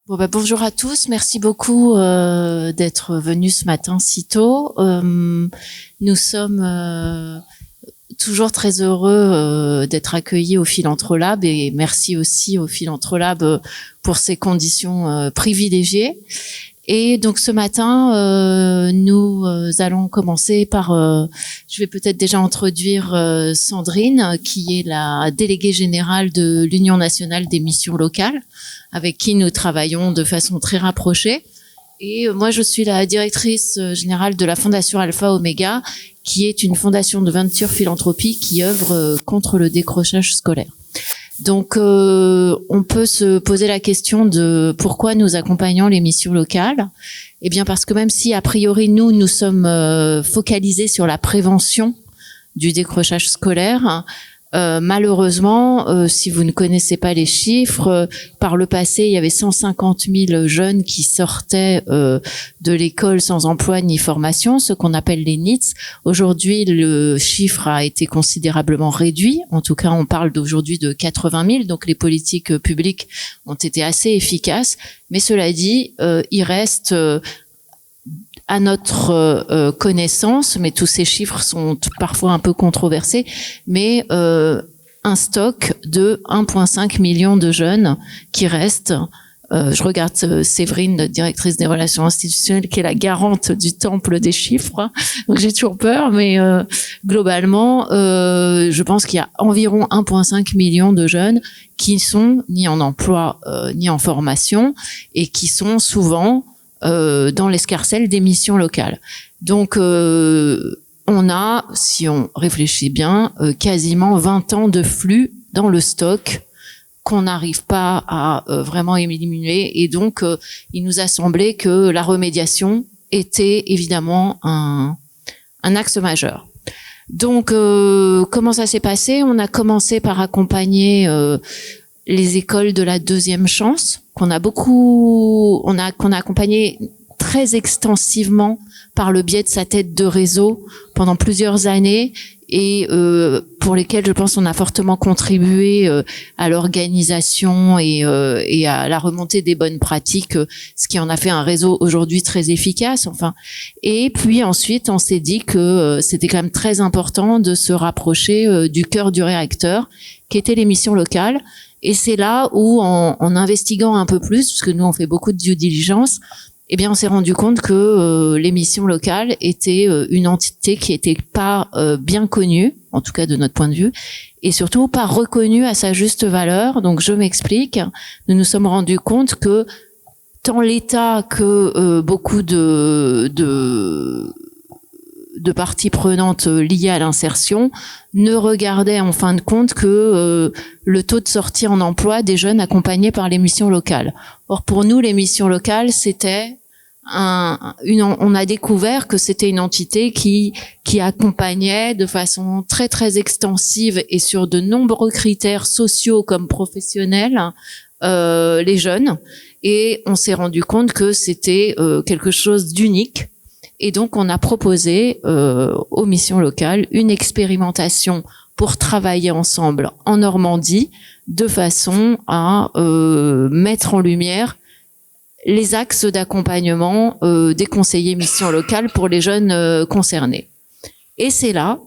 Bonjour à tous, merci beaucoup d'être venus ce matin si tôt. Nous sommes toujours très heureux d'être accueillis au Philanthrollab et merci aussi au Philanthrollab pour ces conditions privilégiées. Et donc ce matin, nous allons commencer par, je vais peut-être déjà introduire Sandrine, qui est la déléguée générale de l'Union nationale des missions locales, avec qui nous travaillons de façon très rapprochée. Et moi, je suis la directrice générale de la Fondation Alpha Omega, qui est une fondation de Venture Philanthropie qui œuvre contre le décrochage scolaire. Donc, on peut se poser la question de pourquoi nous accompagnons les missions locales. Eh bien, parce que même si, a priori, nous sommes focalisés sur la prévention du décrochage scolaire, malheureusement, si vous ne connaissez pas les chiffres, par le passé, il y avait 150 000 jeunes qui sortaient de l'école sans emploi ni formation, ce qu'on appelle les NEETs. Aujourd'hui, le chiffre a été considérablement réduit. En tout cas, on parle d'aujourd'hui de 80 000. Donc, les politiques publiques ont été assez efficaces. Mais cela dit, il reste à notre connaissance, mais tous ces chiffres sont parfois un peu controversés, mais un stock de 1,5 million de jeunes qui restent. Je regarde Séverine, directrice des relations institutionnelles, qui est la garante du temple des chiffres. Donc j'ai toujours peur, mais globalement, je pense qu'il y a environ 1,5 million de jeunes qui sont ni en emploi ni en formation et qui sont souvent dans l'escarcelle des missions locales. Donc, on a, si on réfléchit bien, quasiment 20 ans de flux dans le stock qu'on n'arrive pas à vraiment éliminer. Et donc, il nous a semblé que la remédiation était évidemment un axe majeur. Donc, comment ça s'est passé? On a commencé par accompagner les écoles de la deuxième chance, qu'on a accompagné très extensivement par le biais de sa tête de réseau pendant plusieurs années et pour lesquelles je pense on a fortement contribué à l'organisation et à la remontée des bonnes pratiques, ce qui en a fait un réseau aujourd'hui très efficace. Enfin, et puis ensuite on s'est dit que c'était quand même très important de se rapprocher du cœur du réacteur, qui était les missions locales. Et c'est là où, en investiguant un peu plus, puisque nous on fait beaucoup de due diligence, eh bien on s'est rendu compte que les missions locales étaient une entité qui était pas bien connue, en tout cas de notre point de vue, et surtout pas reconnue à sa juste valeur. Donc je m'explique. Nous nous sommes rendus compte que tant l'État que beaucoup de parties prenantes liées à l'insertion ne regardaient en fin de compte que le taux de sortie en emploi des jeunes accompagnés par les missions locales. Or pour nous, les missions locales, c'était on a découvert que c'était une entité qui accompagnait de façon très très extensive et sur de nombreux critères sociaux comme professionnels les jeunes, et on s'est rendu compte que c'était quelque chose d'unique. Et donc, on a proposé aux missions locales une expérimentation pour travailler ensemble en Normandie, de façon à mettre en lumière les axes d'accompagnement des conseillers missions locales pour les jeunes concernés. Et c'est là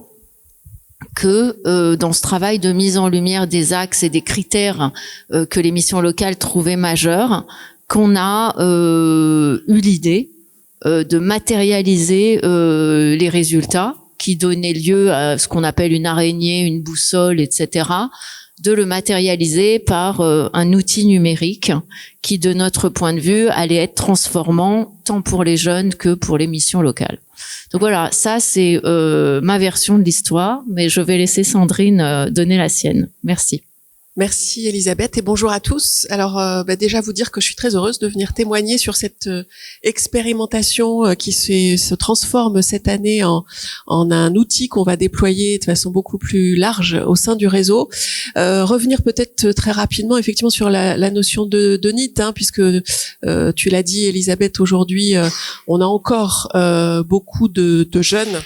que dans ce travail de mise en lumière des axes et des critères que les missions locales trouvaient majeurs, qu'on a eu l'idée de matérialiser les résultats qui donnaient lieu à ce qu'on appelle une araignée, une boussole, etc., de le matérialiser par un outil numérique qui, de notre point de vue, allait être transformant tant pour les jeunes que pour les missions locales. Donc voilà, ça c'est ma version de l'histoire, mais je vais laisser Sandrine donner la sienne. Merci. Merci Elisabeth et bonjour à tous. Alors déjà vous dire que je suis très heureuse de venir témoigner sur cette expérimentation qui se transforme cette année en un outil qu'on va déployer de façon beaucoup plus large au sein du réseau. Revenir peut-être très rapidement effectivement sur la notion de NEET, puisque tu l'as dit Elisabeth, aujourd'hui on a encore beaucoup de jeunes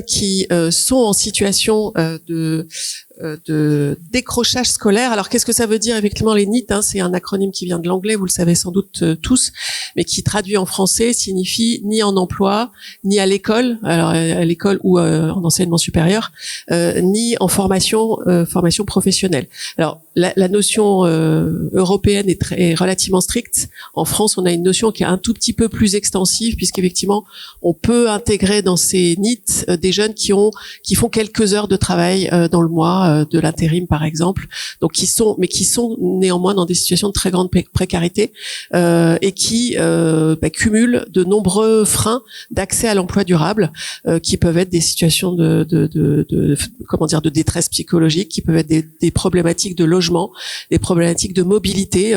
qui sont en situation de décrochage scolaire. Alors qu'est-ce que ça veut dire effectivement les NEET, hein, c'est un acronyme qui vient de l'anglais, vous le savez sans doute tous, mais qui traduit en français signifie ni en emploi, ni à l'école, alors à l'école ou en enseignement supérieur, ni en formation professionnelle. Alors la notion européenne est relativement stricte. En France, on a une notion qui est un tout petit peu plus extensive, puisqu'effectivement, on peut intégrer dans ces NEET des jeunes qui font quelques heures de travail dans le mois, de l'intérim par exemple, donc qui sont néanmoins dans des situations de très grande précarité et qui cumulent de nombreux freins d'accès à l'emploi durable, qui peuvent être des situations de détresse psychologique, qui peuvent être des problématiques de logement, des problématiques de mobilité.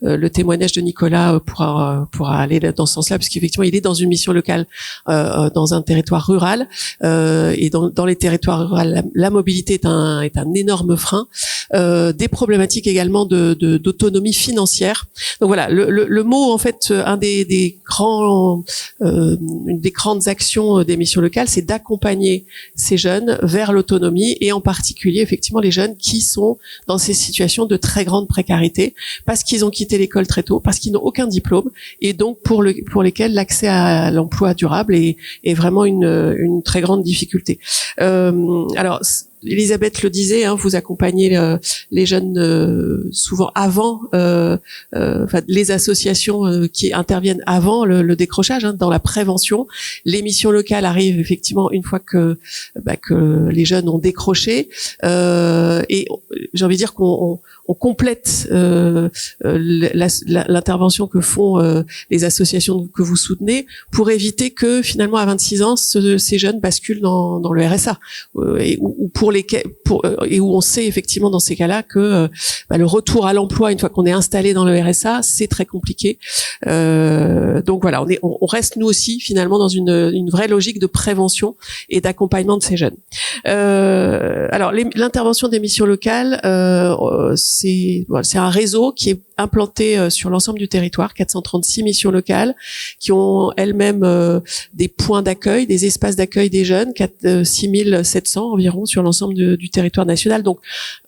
Le témoignage de Nicolas pourra aller dans ce sens-là, parce qu'effectivement, il est dans une mission locale dans un territoire rural, et dans les territoires ruraux, la mobilité est un énorme frein. Des problématiques également d'autonomie financière. Donc voilà, le mot en fait, une des grandes actions des missions locales, c'est d'accompagner ces jeunes vers l'autonomie, et en particulier effectivement les jeunes qui sont dans ces situations de très grande précarité, parce qu'ils ont quitté l'école très tôt, parce qu'ils n'ont aucun diplôme, et donc pour lesquels l'accès à l'emploi durable est vraiment une très grande difficulté. Alors Elisabeth le disait, hein, vous accompagnez les jeunes souvent avant, les associations qui interviennent avant le décrochage, hein, dans la prévention. Les missions locales arrivent effectivement une fois que les jeunes ont décroché, et j'ai envie de dire qu'on complète l'intervention que font les associations que vous soutenez, pour éviter que finalement à 26 ans ces jeunes basculent dans le RSA, et où on sait effectivement dans ces cas-là que le retour à l'emploi une fois qu'on est installé dans le RSA, c'est très compliqué. Donc voilà, on reste nous aussi finalement dans une vraie logique de prévention et d'accompagnement de ces jeunes. Alors l'intervention des missions locales, c'est un réseau qui est implanté sur l'ensemble du territoire, 436 missions locales qui ont elles-mêmes des points d'accueil, des espaces d'accueil des jeunes, 6700 environ sur l'ensemble du territoire national. Donc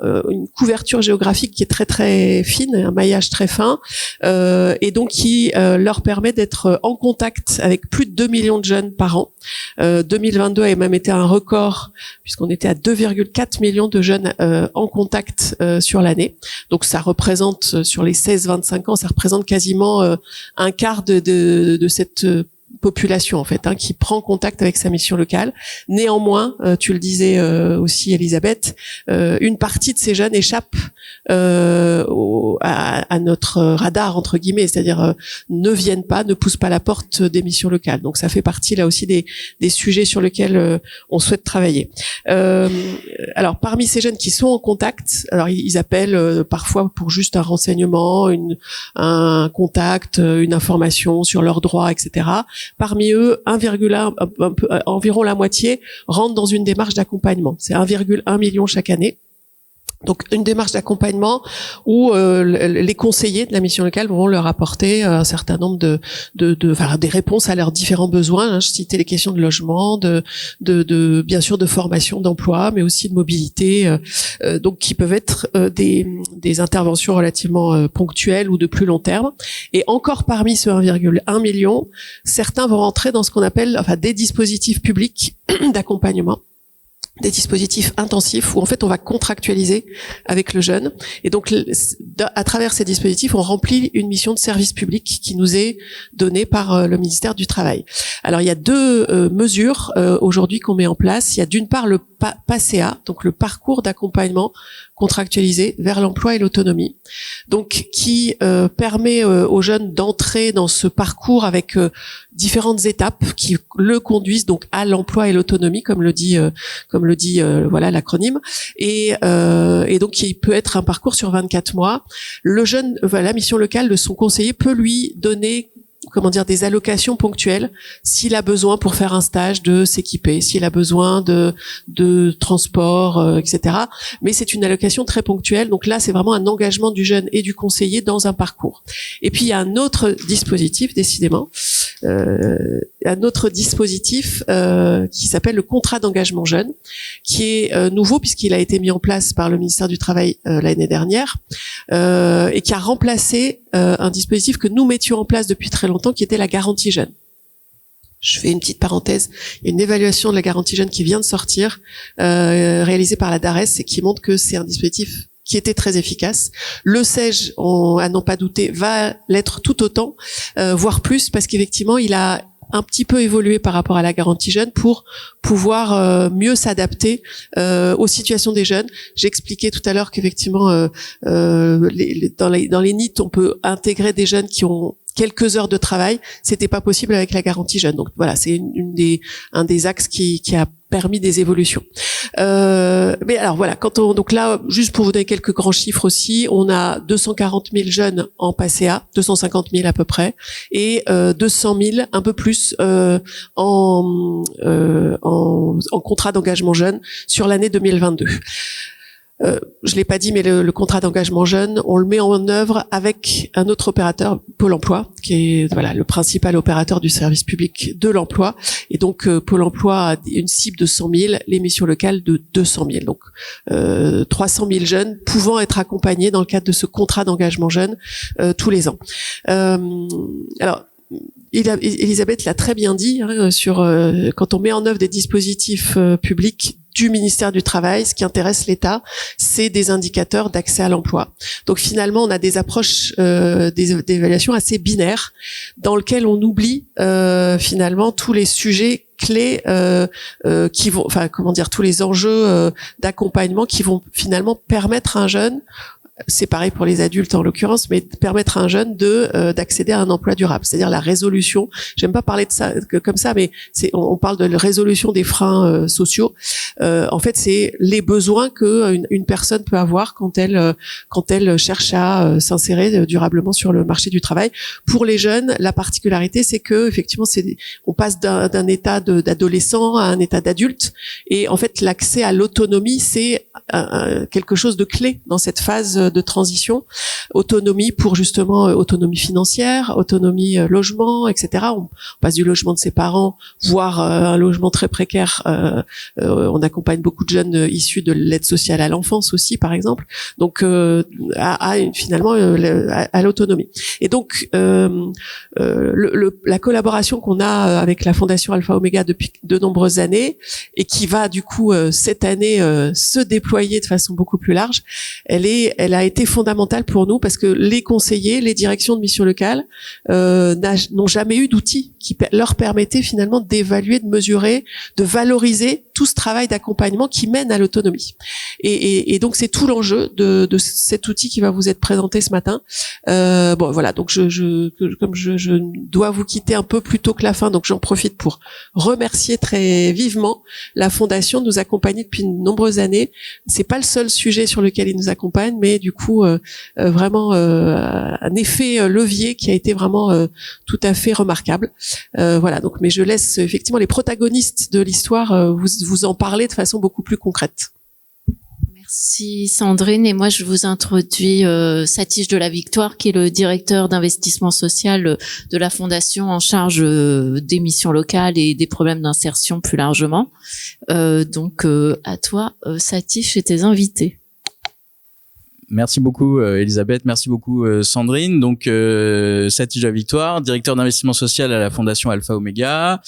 une couverture géographique qui est très très fine, un maillage très fin, et donc qui leur permet d'être en contact avec plus de 2 millions de jeunes par an. 2022 a même été un record, puisqu'on était à 2,4 millions de jeunes en contact sur l'année. Donc ça représente, sur les 16-25 ans, ça représente quasiment un quart de cette population en fait, hein, qui prend contact avec sa mission locale. Néanmoins, tu le disais aussi Elisabeth, une partie de ces jeunes échappent à notre radar entre guillemets, c'est-à-dire ne viennent pas, ne poussent pas la porte des missions locales. Donc ça fait partie là aussi des sujets sur lesquels on souhaite travailler. Alors parmi ces jeunes qui sont en contact, alors ils appellent parfois pour juste un renseignement, un contact, une information sur leurs droits, etc. Parmi eux, environ la moitié rentrent dans une démarche d'accompagnement. C'est 1,1 million chaque année. Donc une démarche d'accompagnement où les conseillers de la mission locale vont leur apporter un certain nombre des réponses à leurs différents besoins. Hein. Je citais les questions de logement, bien sûr de formation, d'emploi, mais aussi de mobilité, donc qui peuvent être des interventions relativement ponctuelles ou de plus long terme. Et encore parmi ce 1,1 million, certains vont rentrer dans ce qu'on appelle des dispositifs publics d'accompagnement, des dispositifs intensifs où en fait on va contractualiser avec le jeune, et donc à travers ces dispositifs on remplit une mission de service public qui nous est donnée par le ministère du Travail. Alors il y a deux mesures aujourd'hui qu'on met en place. Il y a d'une part le PACA, donc le parcours d'accompagnement contractualisé vers l'emploi et l'autonomie, donc qui permet aux jeunes d'entrer dans ce parcours avec différentes étapes qui le conduisent donc à l'emploi et l'autonomie, comme le dit voilà l'acronyme, et donc il peut être un parcours sur 24 mois. Le jeune, la mission locale de son conseiller peut lui donner des allocations ponctuelles s'il a besoin pour faire un stage de s'équiper, s'il a besoin de transport, etc. Mais c'est une allocation très ponctuelle. Donc là, c'est vraiment un engagement du jeune et du conseiller dans un parcours. Et puis il y a un autre dispositif, décidément, qui s'appelle le contrat d'engagement jeune, qui est nouveau puisqu'il a été mis en place par le ministère du Travail l'année dernière, et qui a remplacé un dispositif que nous mettions en place depuis très longtemps, qui était la garantie jeune. Je fais une petite parenthèse. Il y a une évaluation de la garantie jeune qui vient de sortir, réalisée par la DARES, et qui montre que c'est un dispositif qui était très efficace. Le CEJ, à n'en pas douter, va l'être tout autant, voire plus, parce qu'effectivement, il a un petit peu évolué par rapport à la garantie jeune pour pouvoir mieux s'adapter aux situations des jeunes. J'expliquais tout à l'heure qu'effectivement, dans les NEET, on peut intégrer des jeunes qui ont quelques heures de travail. C'était pas possible avec la garantie jeune. Donc voilà, c'est un des axes qui a permis des évolutions. Mais alors voilà, donc là, juste pour vous donner quelques grands chiffres aussi, on a 240 000 jeunes en PACEA, 250 000 à peu près, et 200 000, un peu plus, en contrat d'engagement jeune sur l'année 2022. Je l'ai pas dit, mais le contrat d'engagement jeune, on le met en œuvre avec un autre opérateur, Pôle Emploi, qui est le principal opérateur du service public de l'emploi. Et donc Pôle Emploi a une cible de 100 000, les missions locales de 200 000. Donc 300 000 jeunes pouvant être accompagnés dans le cadre de ce contrat d'engagement jeune tous les ans. Alors, Elisabeth l'a très bien dit, quand on met en œuvre des dispositifs publics du ministère du Travail, ce qui intéresse l'État, c'est des indicateurs d'accès à l'emploi. Donc finalement, on a des approches d'évaluation assez binaires, dans lesquelles on oublie finalement tous les sujets clés qui vont, tous les enjeux d'accompagnement qui vont finalement permettre à un jeune, c'est pareil pour les adultes en l'occurrence, mais permettre à un jeune d'accéder à un emploi durable, c'est-à-dire la résolution. J'aime pas parler de ça comme ça, mais on parle de résolution des freins sociaux. En fait, c'est les besoins que une personne peut avoir quand elle cherche à s'insérer durablement sur le marché du travail. Pour les jeunes, la particularité, c'est que effectivement, on passe d'un état d'adolescent à un état d'adulte, et en fait, l'accès à l'autonomie, c'est quelque chose de clé dans cette phase de transition. Autonomie pour justement autonomie financière, autonomie logement, etc. On passe du logement de ses parents, voire un logement très précaire. On accompagne beaucoup de jeunes issus de l'aide sociale à l'enfance aussi, par exemple. Donc finalement à l'autonomie. Et donc la collaboration qu'on a avec la Fondation Alpha Omega depuis de nombreuses années, et qui va du coup cette année se déployer de façon beaucoup plus large, elle a été fondamentale pour nous, parce que les conseillers, les directions de mission locale n'ont jamais eu d'outils qui leur permettaient finalement d'évaluer, de mesurer, de valoriser tout ce travail d'accompagnement qui mène à l'autonomie. Et donc c'est tout l'enjeu de cet outil qui va vous être présenté ce matin. Bon voilà, donc comme je dois vous quitter un peu plus tôt que la fin, donc j'en profite pour remercier très vivement la Fondation de nous accompagner depuis de nombreuses années. C'est pas le seul sujet sur lequel ils nous accompagnent, mais du coup vraiment un effet levier qui a été vraiment tout à fait remarquable. Voilà, donc mais je laisse effectivement les protagonistes de l'histoire vous en parler de façon beaucoup plus concrète. Merci Sandrine, et moi je vous introduis Satish de la Victoire, qui est le directeur d'investissement social de la Fondation, en charge des missions locales et des problèmes d'insertion plus largement. Donc à toi Satish et tes invités. Merci beaucoup Elisabeth, merci beaucoup Sandrine. Donc Satish de la Victoire, directeur d'investissement social à la Fondation Alpha Omega.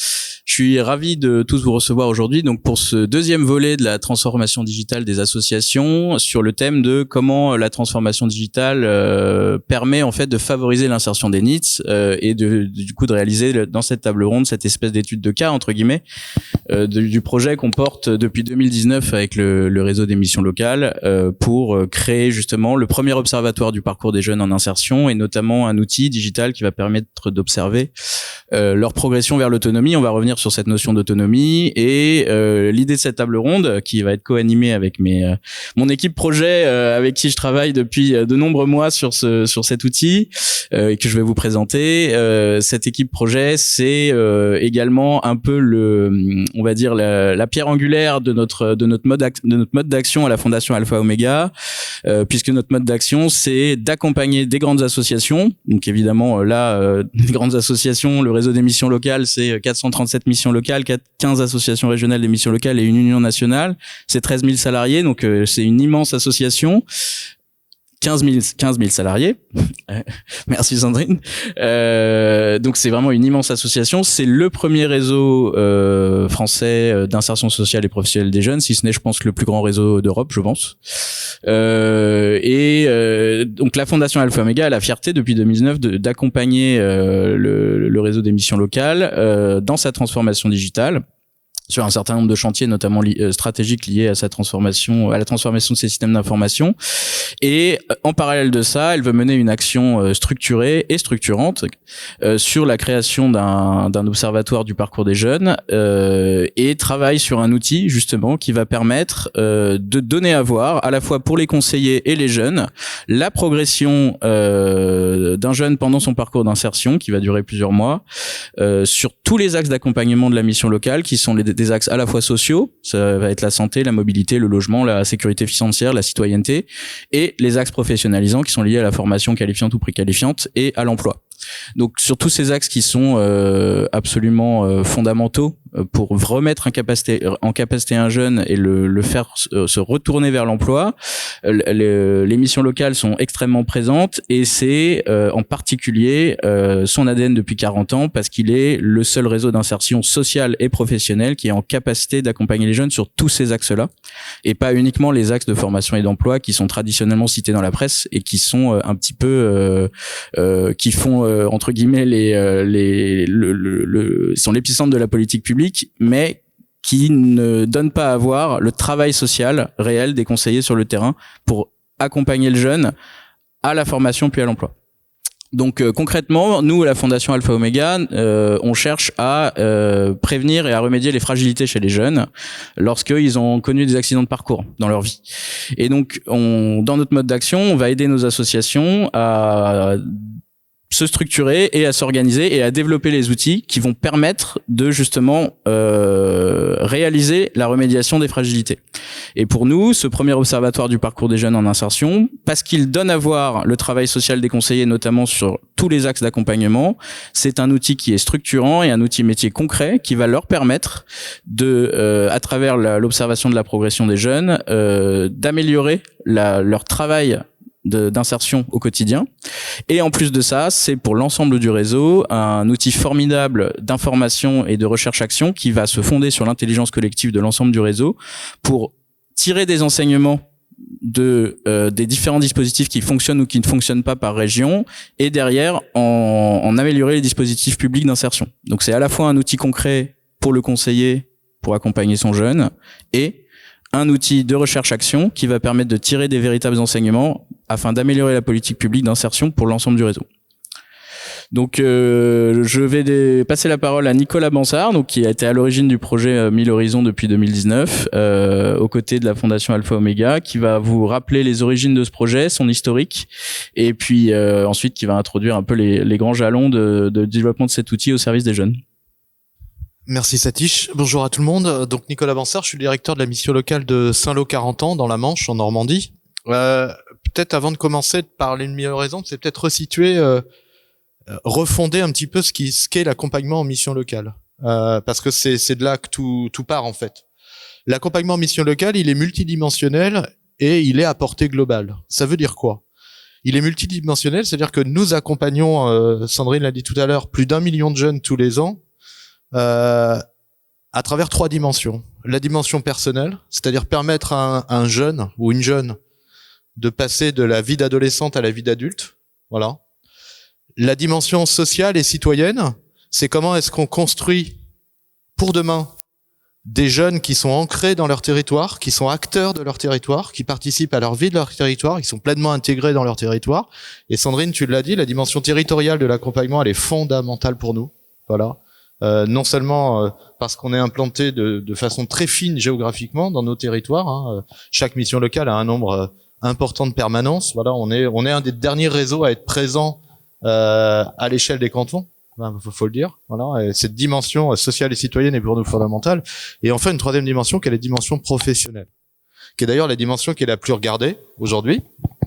Je suis ravi de tous vous recevoir aujourd'hui, donc pour ce deuxième volet de la transformation digitale des associations, sur le thème de comment la transformation digitale permet en fait de favoriser l'insertion des NEET et du coup de réaliser dans cette table ronde cette espèce d'étude de cas entre guillemets du projet qu'on porte depuis 2019 avec le réseau des missions locales pour créer justement le premier observatoire du parcours des jeunes en insertion, et notamment un outil digital qui va permettre d'observer leur progression vers l'autonomie. On va revenir sur cette notion d'autonomie. Et l'idée de cette table ronde, qui va être co-animée avec mon équipe projet avec qui je travaille depuis de nombreux mois sur cet outil et que je vais vous présenter. Cette équipe projet, c'est également un peu on va dire la pierre angulaire de notre mode d'action à la Fondation Alpha Omega, puisque notre mode d'action, c'est d'accompagner des grandes associations. Donc évidemment des grandes associations, le réseau des missions locales, c'est 437 missions locales, 15 associations régionales des missions locales et une union nationale. C'est 13 000 salariés, donc c'est une immense association. 15 000 salariés. Merci Sandrine. Donc c'est vraiment une immense association. C'est le premier réseau français d'insertion sociale et professionnelle des jeunes, si ce n'est, je pense, le plus grand réseau d'Europe, je pense. Donc la Fondation Alpha Omega a la fierté depuis 2009 d'accompagner le réseau des missions locales dans sa transformation digitale, sur un certain nombre de chantiers, notamment stratégiques liés à la transformation de ces systèmes d'information. Et en parallèle de ça, elle veut mener une action structurée et structurante sur la création d'un observatoire du parcours des jeunes et travaille sur un outil justement qui va permettre de donner à voir, à la fois pour les conseillers et les jeunes, la progression d'un jeune pendant son parcours d'insertion qui va durer plusieurs mois, sur tous les axes d'accompagnement de la mission locale qui sont des axes à la fois sociaux, ça va être la santé, la mobilité, le logement, la sécurité financière, la citoyenneté, et les axes professionnalisants qui sont liés à la formation qualifiante ou préqualifiante et à l'emploi. Donc sur tous ces axes qui sont absolument fondamentaux pour remettre en capacité un jeune et le faire se retourner vers l'emploi, les missions locales sont extrêmement présentes et c'est en particulier son ADN depuis 40 ans parce qu'il est le seul réseau d'insertion sociale et professionnelle qui est en capacité d'accompagner les jeunes sur tous ces axes-là et pas uniquement les axes de formation et d'emploi qui sont traditionnellement cités dans la presse et qui sont un petit peu qui font entre guillemets sont l'épicentre de la politique publique, mais qui ne donnent pas à voir le travail social réel des conseillers sur le terrain pour accompagner le jeune à la formation puis à l'emploi. Donc concrètement, nous à la Fondation Alpha Omega, on cherche à prévenir et à remédier les fragilités chez les jeunes lorsqu'ils ont connu des accidents de parcours dans leur vie. Et donc dans notre mode d'action, on va aider nos associations à se structurer et à s'organiser et à développer les outils qui vont permettre de justement réaliser la remédiation des fragilités. Et pour nous, ce premier observatoire du parcours des jeunes en insertion, parce qu'il donne à voir le travail social des conseillers, notamment sur tous les axes d'accompagnement, c'est un outil qui est structurant et un outil métier concret qui va leur permettre de, à travers l'observation de la progression des jeunes, d'améliorer leur travail d'insertion au quotidien. Et en plus de ça, c'est pour l'ensemble du réseau un outil formidable d'information et de recherche-action qui va se fonder sur l'intelligence collective de l'ensemble du réseau pour tirer des enseignements des différents dispositifs qui fonctionnent ou qui ne fonctionnent pas par région et derrière en améliorer les dispositifs publics d'insertion. Donc c'est à la fois un outil concret pour le conseiller pour accompagner son jeune et un outil de recherche-action qui va permettre de tirer des véritables enseignements afin d'améliorer la politique publique d'insertion pour l'ensemble du réseau. Donc je vais passer la parole à Nicolas Bansard, donc qui a été à l'origine du projet 1000 Horizons depuis 2019, aux côtés de la Fondation Alpha Omega, qui va vous rappeler les origines de ce projet, son historique, et puis ensuite qui va introduire un peu les grands jalons de développement de cet outil au service des jeunes. Merci Satish. Bonjour à tout le monde. Donc Nicolas Bansard, je suis le directeur de la mission locale de Saint-Lô-40 dans la Manche, en Normandie. Peut-être avant de commencer de parler de 1000 Horizons, c'est peut-être resituer, refonder un petit peu ce qu'est l'accompagnement en mission locale, parce que c'est de là que tout part en fait. L'accompagnement en mission locale, il est multidimensionnel et il est à portée globale. Ça veut dire quoi ? Il est multidimensionnel, c'est-à-dire que nous accompagnons, Sandrine l'a dit tout à l'heure, plus d'1 million de jeunes tous les ans. À travers 3 dimensions. La dimension personnelle, c'est-à-dire permettre à un jeune ou une jeune de passer de la vie d'adolescente à la vie d'adulte. Voilà. La dimension sociale et citoyenne, c'est comment est-ce qu'on construit pour demain des jeunes qui sont ancrés dans leur territoire, qui sont acteurs de leur territoire, qui participent à leur vie de leur territoire, qui sont pleinement intégrés dans leur territoire. Et Sandrine, tu l'as dit, la dimension territoriale de l'accompagnement, elle est fondamentale pour nous. Voilà. non seulement parce qu'on est implanté de façon très fine géographiquement dans nos territoires. Hein. Chaque mission locale a un nombre important de permanences. Voilà, on est un des derniers réseaux à être présent à l'échelle des cantons. Faut le dire. Voilà, et cette dimension sociale et citoyenne est pour nous fondamentale. Et enfin, une troisième dimension, qui est la dimension professionnelle, qui est d'ailleurs la dimension qui est la plus regardée aujourd'hui,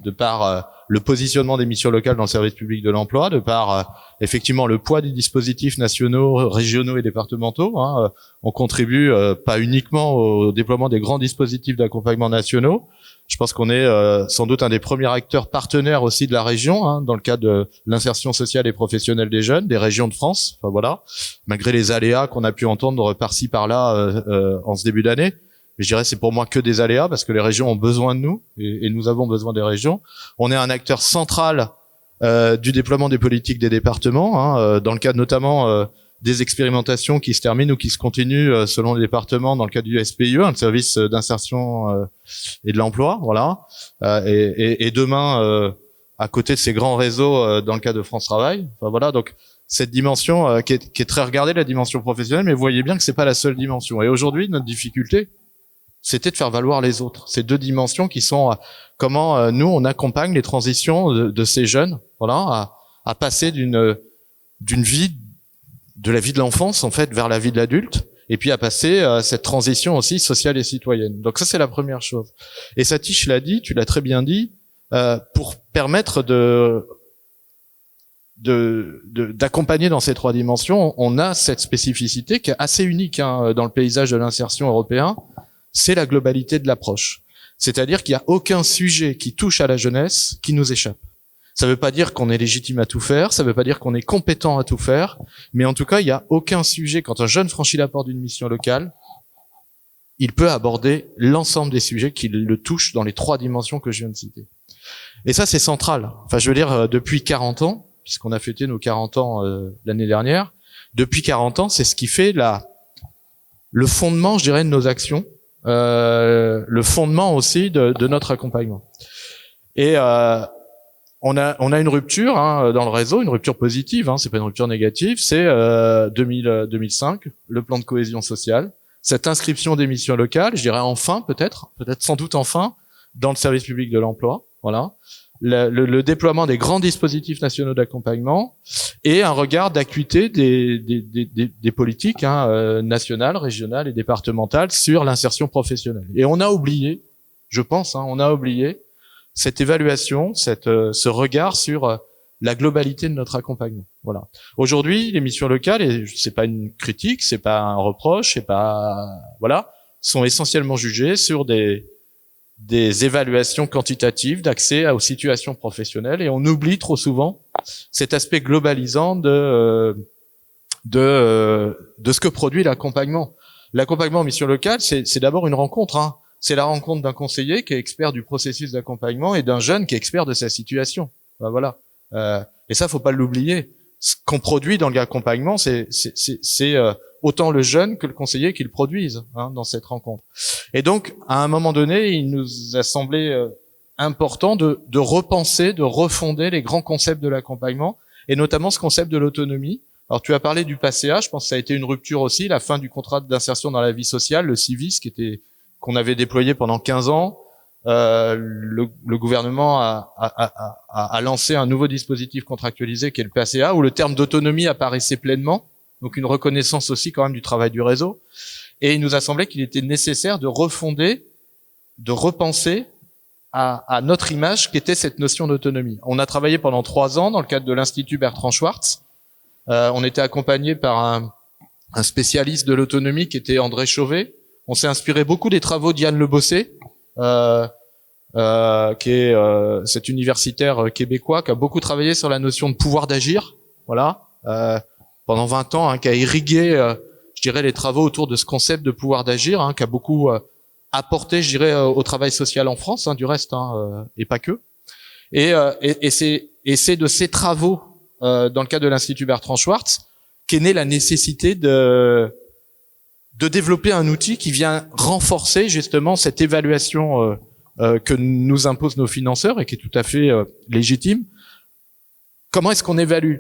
de par le positionnement des missions locales dans le service public de l'emploi, de par effectivement le poids des dispositifs nationaux, régionaux et départementaux. Hein. On contribue pas uniquement au déploiement des grands dispositifs d'accompagnement nationaux. Je pense qu'on est sans doute un des premiers acteurs partenaires aussi de la région, hein, dans le cadre de l'insertion sociale et professionnelle des jeunes, des régions de France. Enfin voilà, malgré les aléas qu'on a pu entendre par-ci par-là en ce début d'année. Je dirais c'est pour moi que des aléas, parce que les régions ont besoin de nous et nous avons besoin des régions. On est un acteur central du déploiement des politiques des départements, hein, dans le cadre notamment des expérimentations qui se terminent ou qui se continuent selon les départements dans le cadre du SPIE, le service d'insertion et de l'emploi, voilà. Et demain, à côté de ces grands réseaux dans le cadre de France Travail, enfin voilà. Donc cette dimension qui est très regardée, la dimension professionnelle, mais vous voyez bien que c'est pas la seule dimension. Et aujourd'hui, notre difficulté, c'était de faire valoir les autres. Ces deux dimensions qui sont comment nous on accompagne les transitions de ces jeunes, voilà, à passer d'une vie, de la vie de l'enfance en fait vers la vie de l'adulte, et puis à passer cette transition aussi sociale et citoyenne. Donc ça c'est la première chose. Et Satish l'a dit, tu l'as très bien dit, pour permettre d'accompagner dans ces trois dimensions, on a cette spécificité qui est assez unique hein, dans le paysage de l'insertion européen. C'est la globalité de l'approche. C'est-à-dire qu'il n'y a aucun sujet qui touche à la jeunesse qui nous échappe. Ça ne veut pas dire qu'on est légitime à tout faire, ça ne veut pas dire qu'on est compétent à tout faire, mais en tout cas, il n'y a aucun sujet. Quand un jeune franchit la porte d'une mission locale, il peut aborder l'ensemble des sujets qui le touchent dans les trois dimensions que je viens de citer. Et ça, c'est central. Enfin, je veux dire, depuis 40 ans, puisqu'on a fêté nos 40 ans l'année dernière, depuis 40 ans, c'est ce qui fait le fondement, je dirais, de nos actions, le fondement aussi de notre accompagnement. Et on a une rupture hein, dans le réseau, une rupture positive, hein, c'est pas une rupture négative, c'est 2005, le plan de cohésion sociale, cette inscription des missions locales, je dirais enfin peut-être sans doute enfin, dans le service public de l'emploi, voilà, le déploiement des grands dispositifs nationaux d'accompagnement et un regard d'acuité des politiques hein, nationales, régionales et départementales sur l'insertion professionnelle. Et on a oublié, je pense, hein, on a oublié cette évaluation, ce regard sur la globalité de notre accompagnement. Voilà. Aujourd'hui, les missions locales, et c'est pas une critique, c'est pas un reproche, c'est pas voilà, sont essentiellement jugées sur des évaluations quantitatives d'accès aux situations professionnelles, et on oublie trop souvent cet aspect globalisant de ce que produit l'accompagnement. L'accompagnement en mission locale, c'est d'abord une rencontre, hein. C'est la rencontre d'un conseiller qui est expert du processus d'accompagnement et d'un jeune qui est expert de sa situation. Ben voilà. Et ça, faut pas l'oublier. Ce qu'on produit dans l'accompagnement, c'est autant le jeune que le conseiller qui le produisent hein, dans cette rencontre. Et donc, à un moment donné, il nous a semblé important de repenser, de refonder les grands concepts de l'accompagnement, et notamment ce concept de l'autonomie. Alors, tu as parlé du PACEA, je pense que ça a été une rupture aussi, la fin du contrat d'insertion dans la vie sociale, le CIVIS, qu'on avait déployé pendant 15 ans. Le gouvernement a lancé un nouveau dispositif contractualisé qui est le PACEA, où le terme d'autonomie apparaissait pleinement, donc une reconnaissance aussi quand même du travail du réseau. Et il nous a semblé qu'il était nécessaire de refonder, de repenser à notre image qu'était cette notion d'autonomie. On a travaillé pendant 3 ans dans le cadre de l'Institut Bertrand Schwartz. On était accompagné par un spécialiste de l'autonomie qui était André Chauvet. On s'est inspiré beaucoup des travaux d'Yann Le Bossé, qui est cet universitaire québécois qui a beaucoup travaillé sur la notion de pouvoir d'agir, voilà, pendant 20 ans, hein, qui a irrigué, je dirais, les travaux autour de ce concept de pouvoir d'agir, hein, qui a beaucoup apporté, je dirais, au travail social en France, hein, du reste, hein, et pas que. Et c'est de ces travaux, dans le cadre de l'Institut Bertrand Schwartz, qu'est née la nécessité de développer un outil qui vient renforcer justement cette évaluation que nous imposent nos financeurs et qui est tout à fait légitime. Comment est-ce qu'on évalue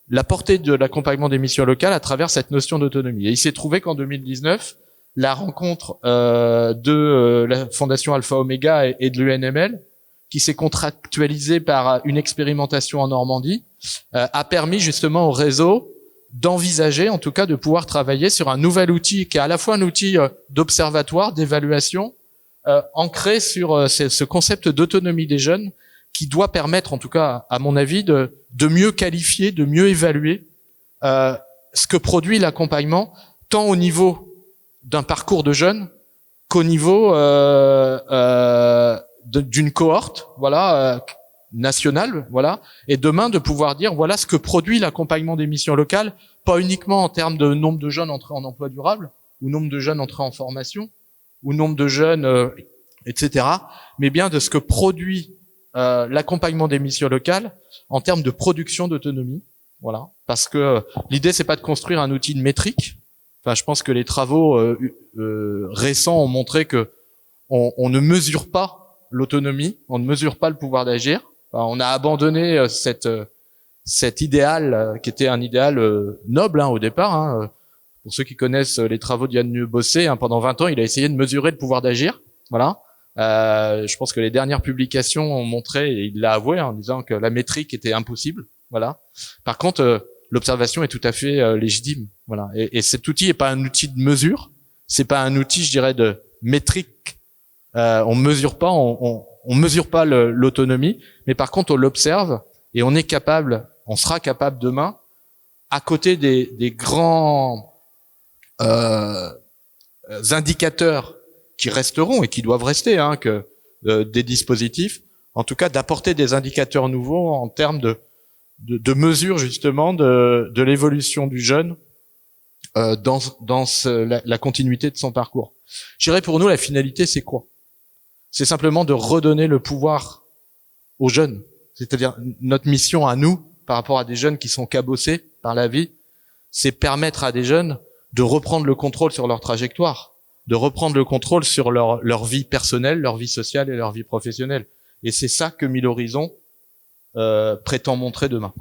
la portée de l'accompagnement des missions locales à travers cette notion d'autonomie. Et il s'est trouvé qu'en 2019, la rencontre de la Fondation Alpha Omega et de l'UNML, qui s'est contractualisée par une expérimentation en Normandie, a permis justement au réseau d'envisager, en tout cas de pouvoir travailler sur un nouvel outil qui est à la fois un outil d'observatoire, d'évaluation, ancré sur ce concept d'autonomie des jeunes, qui doit permettre, en tout cas à mon avis, de mieux qualifier, de mieux évaluer ce que produit l'accompagnement, tant au niveau d'un parcours de jeunes qu'au niveau d'une cohorte, voilà, nationale, voilà, et demain de pouvoir dire voilà ce que produit l'accompagnement des missions locales, pas uniquement en termes de nombre de jeunes entrés en emploi durable, ou nombre de jeunes entrés en formation, ou nombre de jeunes, etc., mais bien de ce que produit l'accompagnement des missions locales en termes de production d'autonomie, voilà, parce que l'idée c'est pas de construire un outil de métrique. Enfin, je pense que les travaux récents ont montré que on ne mesure pas l'autonomie, on ne mesure pas le pouvoir d'agir. Enfin, on a abandonné cet idéal qui était un idéal noble au départ. Pour ceux qui connaissent les travaux d'Yann Bossé, pendant 20 ans, il a essayé de mesurer le pouvoir d'agir. Voilà. Je pense que les dernières publications ont montré, et il l'a avoué en disant que la métrique était impossible. Voilà. Par contre, l'observation est tout à fait légitime. Voilà. Et cet outil est pas un outil de mesure, c'est pas un outil, je dirais, de métrique. On mesure pas, on mesure pas l'autonomie, mais par contre on l'observe et on est capable, on sera capable demain, à côté des grands indicateurs qui resteront et qui doivent rester, que des dispositifs, en tout cas d'apporter des indicateurs nouveaux en termes de mesure justement de l'évolution du jeune dans la continuité de son parcours. Je dirais pour nous la finalité c'est quoi? C'est simplement de redonner le pouvoir aux jeunes. C'est-à-dire notre mission à nous, par rapport à des jeunes qui sont cabossés par la vie, c'est permettre à des jeunes de reprendre le contrôle sur leur trajectoire, de reprendre le contrôle sur leur vie personnelle, leur vie sociale et leur vie professionnelle. Et c'est ça que Mille Horizons prétend montrer demain.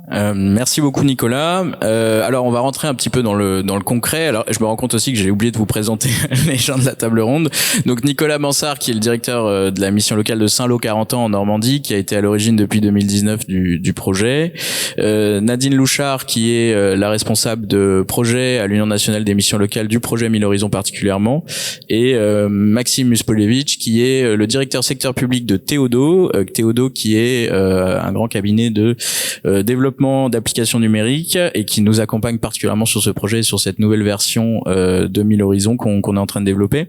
Merci beaucoup Nicolas. Alors on va rentrer un petit peu dans le concret. Alors je me rends compte aussi que j'ai oublié de vous présenter les gens de la table ronde. Donc Nicolas Bansard qui est le directeur de la mission locale de Saint-Lô-Carentan en Normandie, qui a été à l'origine depuis 2019 du projet. Nadine Louchard qui est la responsable de projet à l'Union nationale des missions locales du projet Mille Horizons particulièrement, et Maxime Muspolevitch qui est le directeur secteur public de Théodo. Théodo qui est un grand cabinet de développement d'applications numériques et qui nous accompagne particulièrement sur ce projet, sur cette nouvelle version de Mille Horizons qu'on est en train de développer.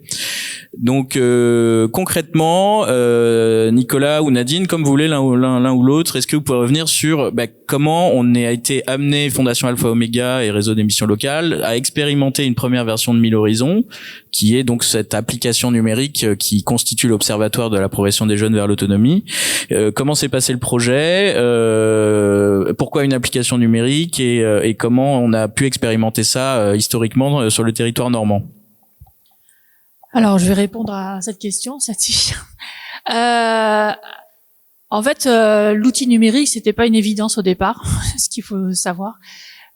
Donc concrètement, Nicolas ou Nadine, comme vous voulez, l'un ou l'autre, est-ce que vous pouvez revenir sur comment on a été amené, Fondation Alpha Omega et Réseau des missions locales, à expérimenter une première version de Mille Horizons, qui est donc cette application numérique qui constitue l'observatoire de la progression des jeunes vers l'autonomie. Comment s'est passé le projet, pourquoi une application numérique, et comment on a pu expérimenter ça historiquement sur le territoire normand? Alors, je vais répondre à cette question, Sati. En fait, l'outil numérique, c'était pas une évidence au départ, ce qu'il faut savoir.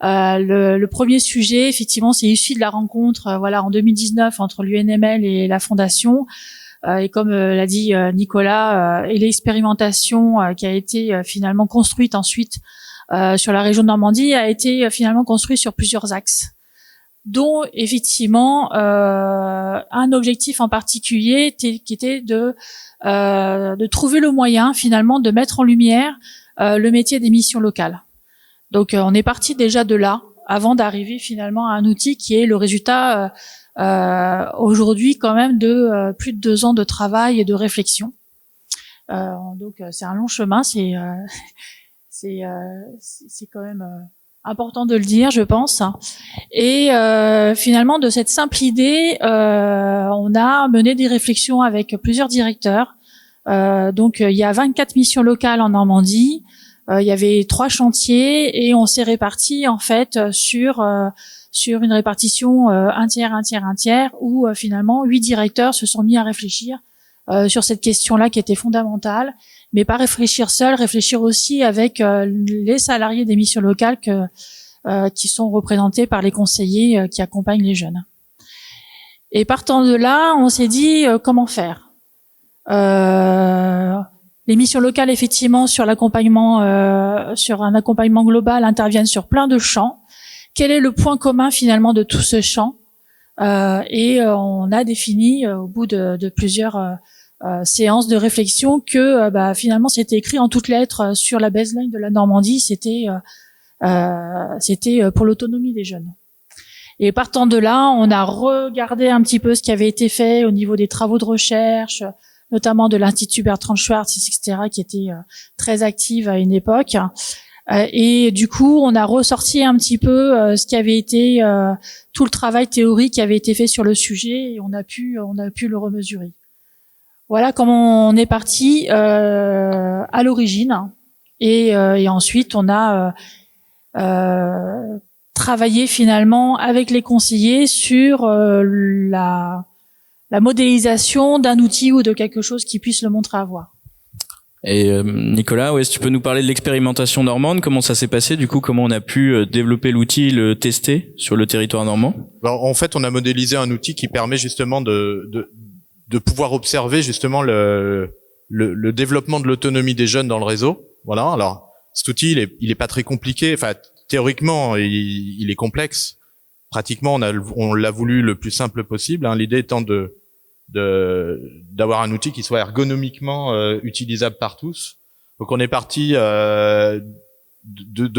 Le premier sujet, effectivement, c'est issu de la rencontre, en 2019 entre l'UNML et la Fondation. Et comme l'a dit Nicolas, et l'expérimentation qui a été finalement construite ensuite sur la région de Normandie a été finalement construite sur plusieurs axes, dont effectivement un objectif en particulier qui était de trouver le moyen finalement de mettre en lumière le métier des missions locales. Donc on est parti déjà de là avant d'arriver finalement à un outil qui est le résultat aujourd'hui quand même de plus de 2 ans de travail et de réflexion. Donc c'est un long chemin, c'est quand même important de le dire, je pense. Et finalement, de cette simple idée, on a mené des réflexions avec plusieurs directeurs. Donc, il y a 24 missions locales en Normandie. Il y avait 3 chantiers et on s'est répartis en fait sur une répartition un tiers, où finalement 8 directeurs se sont mis à réfléchir sur cette question-là qui était fondamentale, mais pas réfléchir seul, réfléchir aussi avec les salariés des missions locales qui sont représentés par les conseillers qui accompagnent les jeunes. Et partant de là, on s'est dit comment faire. Les missions locales, effectivement, sur l'accompagnement, sur un accompagnement global, interviennent sur plein de champs. Quel est le point commun finalement de tout ce champ? Et on a défini au bout de plusieurs séances de réflexion que finalement c'était écrit en toutes lettres sur la baseline de la Normandie. C'était pour l'autonomie des jeunes. Et partant de là, on a regardé un petit peu ce qui avait été fait au niveau des travaux de recherche, notamment de l'Institut Bertrand Schwartz, etc., qui était très active à une époque. Et du coup, on a ressorti un petit peu ce qui avait été tout le travail théorique qui avait été fait sur le sujet, et on a pu le remesurer. Voilà comment on est parti à l'origine, et ensuite on a travaillé finalement avec les conseillers sur la modélisation d'un outil ou de quelque chose qui puisse le montrer à voir. Et Nicolas, est-ce que tu peux nous parler de l'expérimentation normande? Comment ça s'est passé? Du coup, comment on a pu développer l'outil, le tester sur le territoire normand? Alors, en fait, on a modélisé un outil qui permet justement de pouvoir observer justement le développement de l'autonomie des jeunes dans le réseau. Voilà. Alors, cet outil, il est pas très compliqué. Enfin, théoriquement, il est complexe. Pratiquement, on l'a voulu le plus simple possible. Hein. L'idée étant d'avoir un outil qui soit ergonomiquement utilisable par tous. Donc on est parti de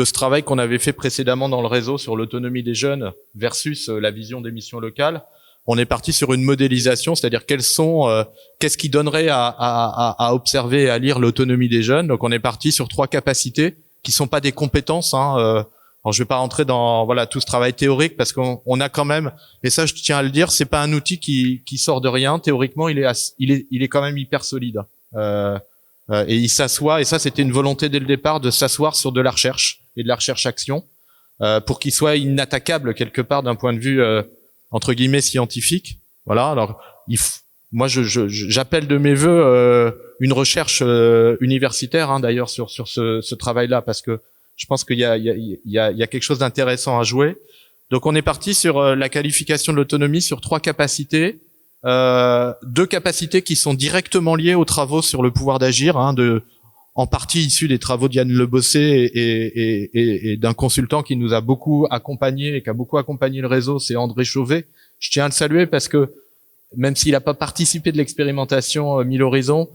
ce travail qu'on avait fait précédemment dans le réseau sur l'autonomie des jeunes versus la vision des missions locales. On est parti sur une modélisation, c'est-à-dire qu'est-ce qui donnerait à observer et à lire l'autonomie des jeunes. Donc on est parti sur 3 capacités qui sont pas des compétences. Alors je vais pas rentrer dans tout ce travail théorique parce qu'on a quand même, et ça je tiens à le dire, c'est pas un outil qui sort de rien. Théoriquement, il est quand même hyper solide. Et il s'assoit, et ça c'était une volonté dès le départ de s'asseoir sur de la recherche et de la recherche-action pour qu'il soit inattaquable quelque part d'un point de vue entre guillemets scientifique. Voilà. Alors moi j'appelle de mes vœux une recherche universitaire d'ailleurs sur ce travail-là, parce que je pense qu'il y a quelque chose d'intéressant à jouer. Donc on est parti sur la qualification de l'autonomie sur 3 capacités, 2 capacités qui sont directement liées aux travaux sur le pouvoir d'agir, en partie issues des travaux d'Yann Le Bossé et d'un consultant qui nous a beaucoup accompagné et qui a beaucoup accompagné le réseau, c'est André Chauvet. Je tiens à le saluer parce que même s'il n'a pas participé de l'expérimentation 1000 Horizons,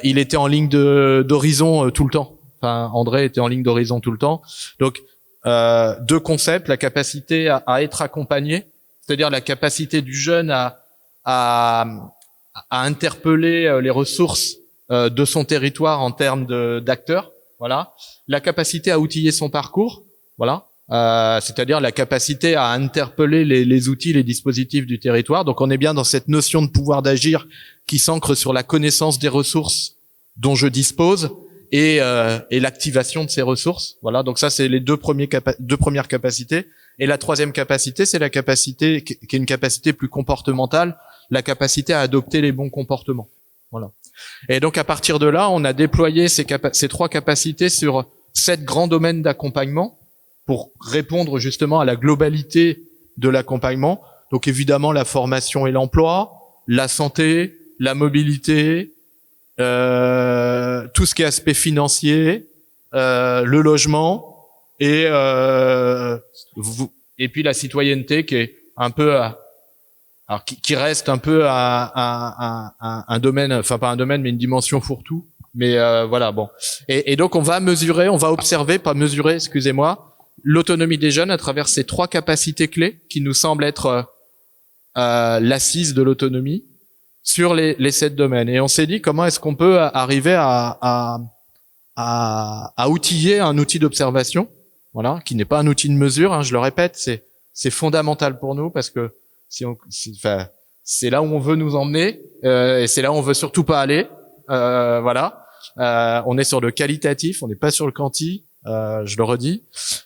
il était en ligne d'horizon tout le temps. Enfin, André était en ligne d'horizon tout le temps. Donc, 2 concepts, la capacité à être accompagné, c'est-à-dire la capacité du jeune à interpeller les ressources de son territoire en termes d'acteurs, voilà. La capacité à outiller son parcours, voilà. C'est-à-dire la capacité à interpeller les outils, les dispositifs du territoire. Donc, on est bien dans cette notion de pouvoir d'agir qui s'ancre sur la connaissance des ressources dont je dispose, et l'activation de ces ressources. Voilà, donc ça c'est les deux premières capacités. Et la 3e capacité, c'est la capacité qui est une capacité plus comportementale, la capacité à adopter les bons comportements. Voilà. Et donc à partir de là, on a déployé ces 3 capacités sur 7 grands domaines d'accompagnement pour répondre justement à la globalité de l'accompagnement. Donc évidemment la formation et l'emploi, la santé, la mobilité, tout ce qui est aspect financier, le logement et puis la citoyenneté qui est un peu alors qui reste un peu un domaine, enfin pas un domaine mais une dimension fourre-tout, mais voilà, bon. Et donc on va observer, pas mesurer, excusez-moi, l'autonomie des jeunes à travers ces 3 capacités clés qui nous semblent être l'assise de l'autonomie sur les 7 domaines. Et on s'est dit comment est-ce qu'on peut arriver à outiller un outil d'observation, voilà, qui n'est pas un outil de mesure, je le répète, c'est fondamental pour nous parce que c'est là où on veut nous emmener et c'est là où on veut surtout pas aller, voilà. On est sur le qualitatif, on n'est pas sur le quanti, je le redis.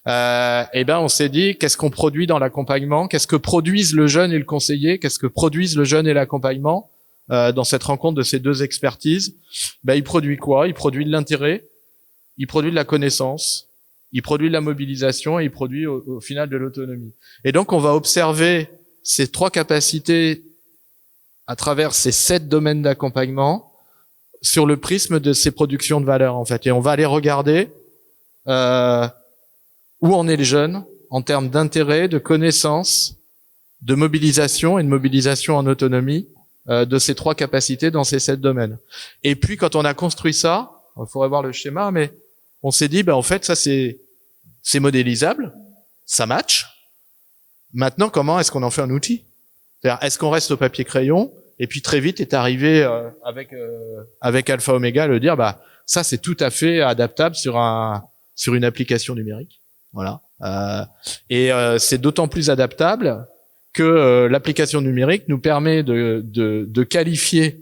Et ben on s'est dit qu'est-ce qu'on produit dans l'accompagnement, qu'est-ce que produisent le jeune et le conseiller, qu'est-ce que produisent le jeune et l'accompagnement. dans cette rencontre de ces deux expertises, il produit quoi? Il produit de l'intérêt, il produit de la connaissance, il produit de la mobilisation et il produit au final de l'autonomie. Et donc on va observer ces trois capacités à travers ces 7 domaines d'accompagnement sur le prisme de ces productions de valeur en fait. Et on va aller regarder où en est les jeunes en termes d'intérêt, de connaissance, de mobilisation et de mobilisation en autonomie de ces trois capacités dans ces 7 domaines. Et puis quand on a construit ça, il faudrait voir le schéma, mais on s'est dit en fait ça c'est modélisable, ça match. Maintenant comment est-ce qu'on en fait un outil? C'est-à-dire est-ce qu'on reste au papier crayon et puis très vite est arrivé avec Alpha Omega le dire ça c'est tout à fait adaptable sur une application numérique. Voilà. C'est d'autant plus adaptable que l'application numérique nous permet de qualifier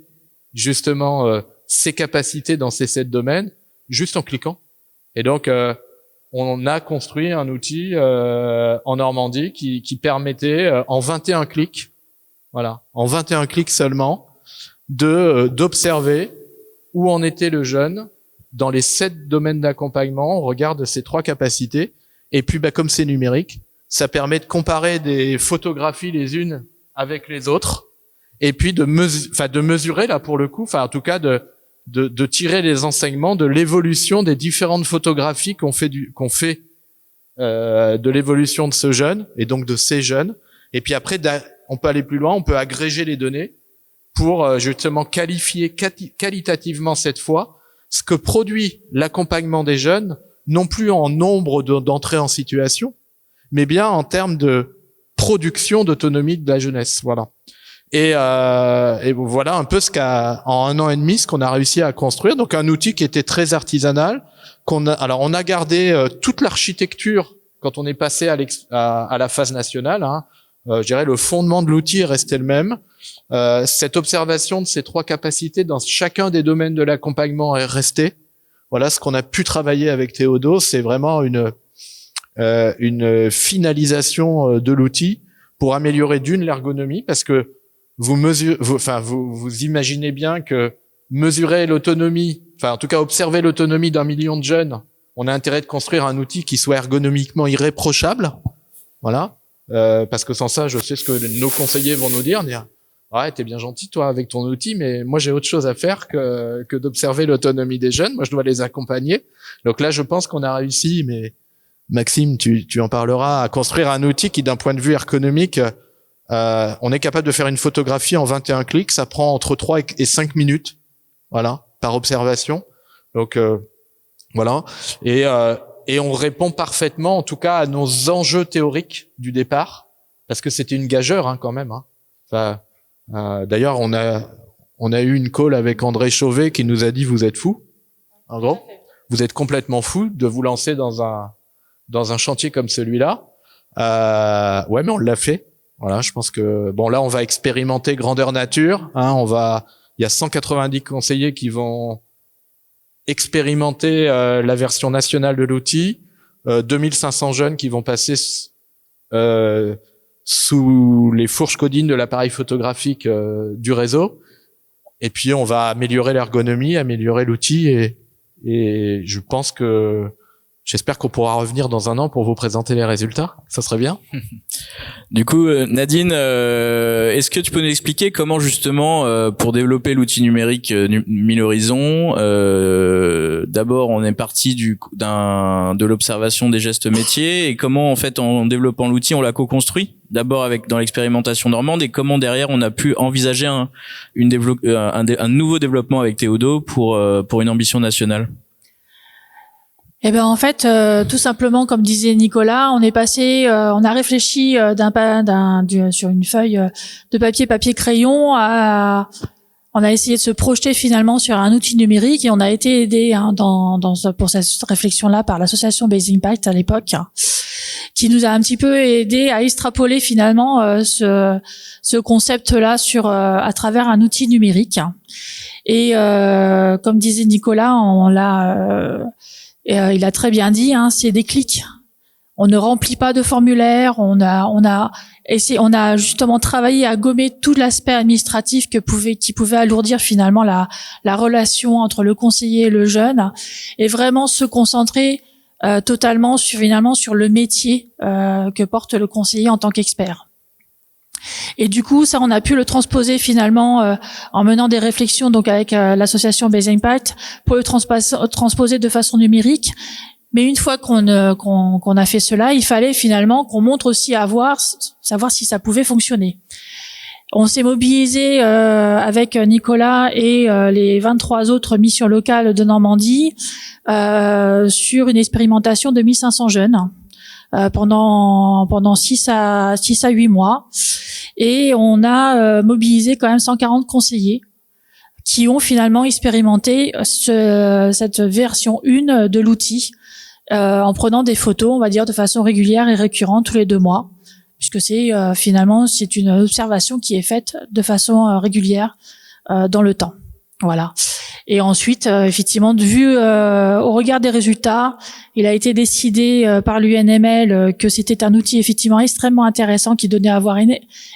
justement ces capacités dans ces 7 domaines juste en cliquant. Et donc on a construit un outil en Normandie qui permettait en 21 clics, voilà, en 21 clics seulement, d'observer où en était le jeune dans les 7 domaines d'accompagnement. On regarde ces 3 capacités. Et puis, comme c'est numérique, ça permet de comparer des photographies les unes avec les autres, et puis de mesurer là pour le coup, en tout cas de tirer les enseignements de l'évolution des différentes photographies qu'on fait de l'évolution de ce jeune et donc de ces jeunes. Et puis après, on peut aller plus loin, on peut agréger les données pour justement qualifier qualitativement cette fois ce que produit l'accompagnement des jeunes, non plus en nombre d'entrées en situation, mais bien en termes de production d'autonomie de la jeunesse. Voilà. Et voilà un peu en 1 an et demi ce qu'on a réussi à construire. Donc un outil qui était très artisanal. On a gardé toute l'architecture quand on est passé à la phase nationale. Je dirais le fondement de l'outil est resté le même. Cette observation de ces 3 capacités dans chacun des domaines de l'accompagnement est restée. Voilà ce qu'on a pu travailler avec Théodo, c'est vraiment une finalisation de l'outil pour améliorer l'ergonomie, parce que vous imaginez bien que mesurer l'autonomie, en tout cas observer l'autonomie d'1 million de jeunes, on a intérêt de construire un outil qui soit ergonomiquement irréprochable, voilà, parce que sans ça, je sais ce que nos conseillers vont nous dire. Ouais, t'es bien gentil toi avec ton outil, mais moi j'ai autre chose à faire que d'observer l'autonomie des jeunes. Moi je dois les accompagner. Donc là je pense qu'on a réussi, mais Maxime tu en parleras, à construire un outil qui d'un point de vue ergonomique, on est capable de faire une photographie en 21 clics, ça prend entre 3 et 5 minutes, voilà, par observation. Donc voilà, et on répond parfaitement en tout cas à nos enjeux théoriques du départ, parce que c'était une gageure quand même. D'ailleurs, on a eu une call avec André Chauvet qui nous a dit vous êtes fous. En gros, vous êtes complètement fous de vous lancer dans un chantier comme celui-là. Ouais, mais on l'a fait. Voilà, je pense que là, on va expérimenter grandeur nature. Il y a 190 conseillers qui vont expérimenter la version nationale de l'outil. 2500 jeunes qui vont passer sous les fourches codines de l'appareil photographique du réseau, et puis on va améliorer l'ergonomie, améliorer l'outil, et j'espère qu'on pourra revenir dans 1 an pour vous présenter les résultats. Ça serait bien. Du coup, Nadine, est-ce que tu peux nous expliquer comment justement, pour développer l'outil numérique 1000 Horizons, d'abord on est parti de l'observation des gestes métiers, et comment en fait en développant l'outil on l'a co-construit d'abord dans l'expérimentation normande, et comment derrière on a pu envisager un nouveau développement avec Théodo pour une ambition nationale. En fait, tout simplement, comme disait Nicolas, on a réfléchi sur une feuille de papier crayon on a essayé de se projeter finalement sur un outil numérique, et on a été aidé pour cette réflexion-là par l'association Base Impact à l'époque, qui nous a un petit peu aidé à extrapoler finalement ce concept-là à travers un outil numérique. Et comme disait Nicolas, il a très bien dit, c'est des clics. On ne remplit pas de formulaire. On a justement travaillé à gommer tout l'aspect administratif qui pouvait alourdir finalement la relation entre le conseiller et le jeune, et vraiment se concentrer totalement sur le métier que porte le conseiller en tant qu'expert. Et du coup, ça, on a pu le transposer finalement en menant des réflexions donc avec l'association Base Impact pour le transposer de façon numérique. Mais une fois qu'on a fait cela, il fallait finalement qu'on montre aussi savoir si ça pouvait fonctionner. On s'est mobilisé avec Nicolas et les 23 autres missions locales de Normandie sur une expérimentation de 1500 jeunes pendant 6 à 8 mois. Et on a mobilisé quand même 140 conseillers qui ont finalement expérimenté cette version 1 de l'outil en prenant des photos, on va dire, de façon régulière et récurrente tous les 2 mois, puisque c'est une observation qui est faite de façon régulière dans le temps. Voilà. Et ensuite, effectivement, vu au regard des résultats, il a été décidé par l'UNML que c'était un outil effectivement extrêmement intéressant qui donnait à voir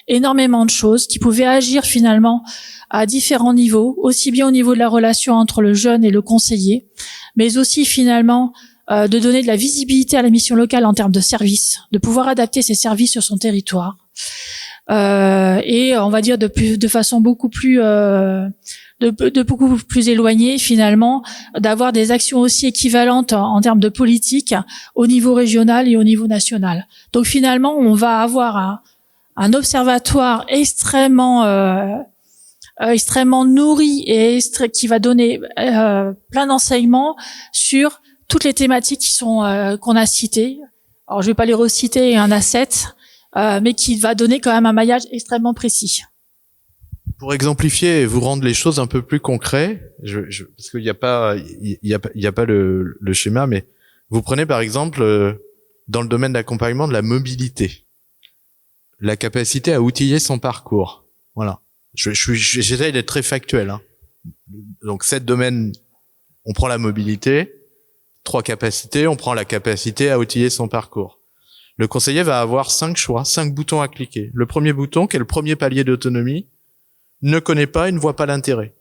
énormément de choses, qui pouvait agir finalement à différents niveaux, aussi bien au niveau de la relation entre le jeune et le conseiller, mais aussi finalement de donner de la visibilité à la mission locale en termes de services, de pouvoir adapter ses services sur son territoire, et on va dire de façon beaucoup plus beaucoup plus éloignée finalement, d'avoir des actions aussi équivalentes en termes de politique au niveau régional et au niveau national. Donc finalement, on va avoir un observatoire extrêmement nourri et qui va donner plein d'enseignements sur toutes les thématiques qu'on a citées. Alors je vais pas les reciter, un asset, mais qui va donner quand même un maillage extrêmement précis. Pour exemplifier et vous rendre les choses un peu plus concrètes, parce qu'il n'y a pas le schéma, mais vous prenez par exemple dans le domaine d'accompagnement de la mobilité, la capacité à outiller son parcours. Voilà. J'essaie d'être très factuel. Hein. Donc 7 domaines, on prend la mobilité, 3 capacités, on prend la capacité à outiller son parcours. Le conseiller va avoir 5 choix, 5 boutons à cliquer. Le premier bouton, qui est le premier palier d'autonomie, ne connaît pas et ne voit pas l'intérêt.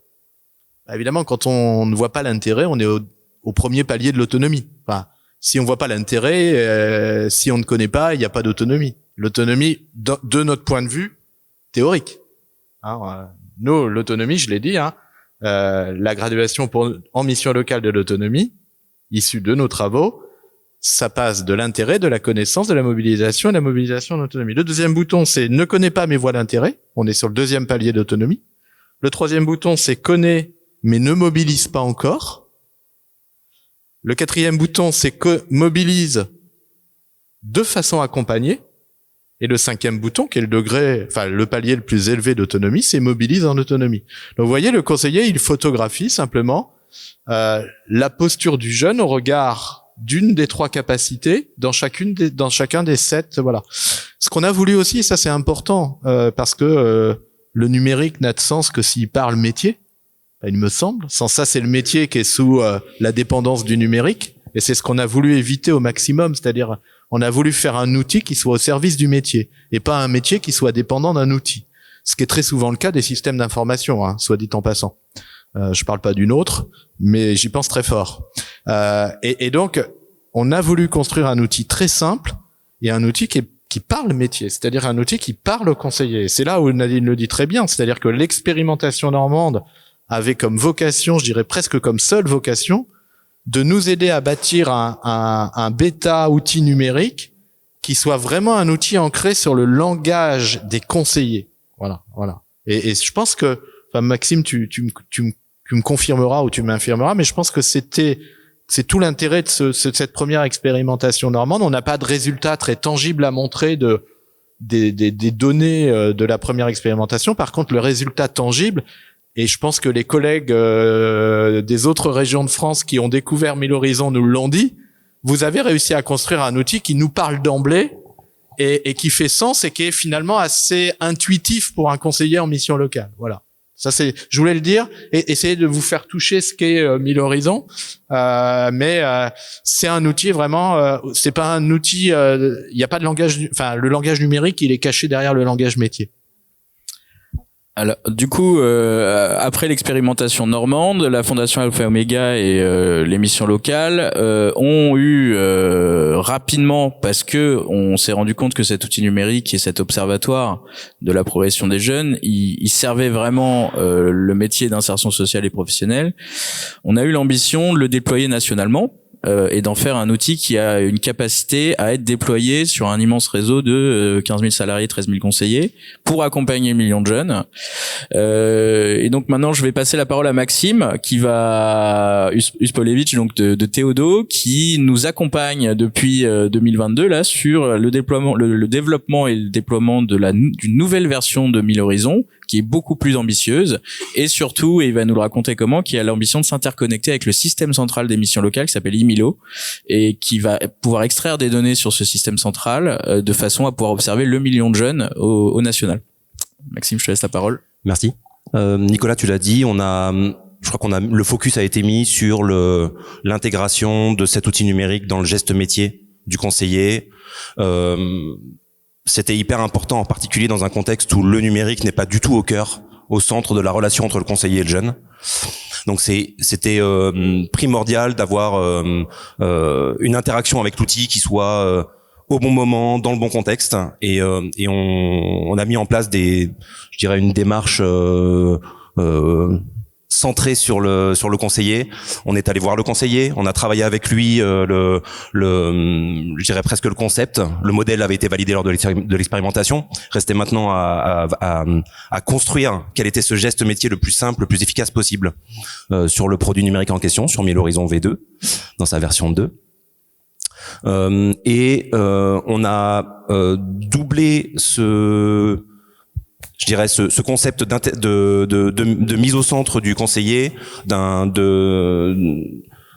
Évidemment, quand on ne voit pas l'intérêt, on est au premier palier de l'autonomie. Enfin, si on voit pas l'intérêt, si on ne connaît pas, il n'y a pas d'autonomie. L'autonomie, de notre point de vue, théorique. Hein, nous, l'autonomie, je l'ai dit, la graduation en mission locale de l'autonomie, issue de nos travaux, ça passe de l'intérêt, de la connaissance, de la mobilisation et de la mobilisation en autonomie. Le deuxième bouton, c'est ne connaît pas mais voit l'intérêt. On est sur le deuxième palier d'autonomie. Le troisième bouton, c'est connaît mais ne mobilise pas encore. Le quatrième bouton, c'est mobilise de façon accompagnée. Et le cinquième bouton, qui est le palier le plus élevé d'autonomie, c'est mobilise en autonomie. Donc vous voyez, le conseiller, il photographie simplement la posture du jeune au regard d'une des 3 capacités dans chacun des 7. Voilà. Ce qu'on a voulu aussi, ça c'est important, parce que le numérique n'a de sens que s'il parle métier, il me semble. Sans ça, c'est le métier qui est sous la dépendance du numérique, et c'est ce qu'on a voulu éviter au maximum, c'est-à-dire on a voulu faire un outil qui soit au service du métier, et pas un métier qui soit dépendant d'un outil. Ce qui est très souvent le cas des systèmes d'information, soit dit en passant. Je parle pas d'une autre, mais j'y pense très fort. Et donc, on a voulu construire un outil très simple et un outil qui parle métier, c'est-à-dire un outil qui parle au conseiller. C'est là où Nadine le dit très bien, c'est-à-dire que l'expérimentation normande avait comme vocation, je dirais presque comme seule vocation, de nous aider à bâtir un bêta outil numérique qui soit vraiment un outil ancré sur le langage des conseillers. Voilà. Et je pense que, enfin Maxime, tu me confirmeras ou tu m'infirmeras, mais je pense que c'est tout l'intérêt de cette première expérimentation normande. On n'a pas de résultats très tangibles à montrer des données de la première expérimentation. Par contre, le résultat tangible, et je pense que les collègues des autres régions de France qui ont découvert 1000 Horizons nous l'ont dit, vous avez réussi à construire un outil qui nous parle d'emblée et qui fait sens et qui est finalement assez intuitif pour un conseiller en mission locale. Voilà. Ça je voulais le dire et essayer de vous faire toucher ce qu'est 1000 Horizons. Mais c'est un outil vraiment, c'est pas un outil, il n'y a pas de langage, enfin le langage numérique, il est caché derrière le langage métier. Alors, du coup, après l'expérimentation normande, la Fondation Alpha Omega et les missions locales ont eu rapidement, parce que on s'est rendu compte que cet outil numérique et cet observatoire de la progression des jeunes, il servait vraiment le métier d'insertion sociale et professionnelle. On a eu l'ambition de le déployer nationalement. Et d'en faire un outil qui a une capacité à être déployé sur un immense réseau de 15 000 salariés, 13 000 conseillers pour accompagner millions de jeunes. Et donc maintenant, je vais passer la parole à Maxime Uspolevich, donc de Théodo, qui nous accompagne depuis 2022 là sur le déploiement, le développement et le déploiement d'une nouvelle version de 1000 Horizons, qui est beaucoup plus ambitieuse, et surtout, et il va nous le raconter comment, qui a l'ambition de s'interconnecter avec le système central des missions locales qui s'appelle IMILO, et qui va pouvoir extraire des données sur ce système central de façon à pouvoir observer le million de jeunes au national. Maxime, je te laisse la parole. Merci. Nicolas, tu l'as dit, je crois le focus a été mis sur l'intégration de cet outil numérique dans le geste métier du conseiller. C'était hyper important, en particulier dans un contexte où le numérique n'est pas du tout au centre de la relation entre le conseiller et le jeune. Donc c'était primordial d'avoir une interaction avec l'outil qui soit au bon moment, dans le bon contexte, et on a mis en place une démarche centré sur le conseiller. On est allé voir le conseiller, on a travaillé avec lui je dirais presque le concept. Le modèle avait été validé lors de l'expérimentation. Restait maintenant à construire quel était ce geste métier le plus simple, le plus efficace possible sur le produit numérique en question, sur 1000 Horizons V2 dans sa version 2. On a doublé ce concept de mise au centre du conseiller,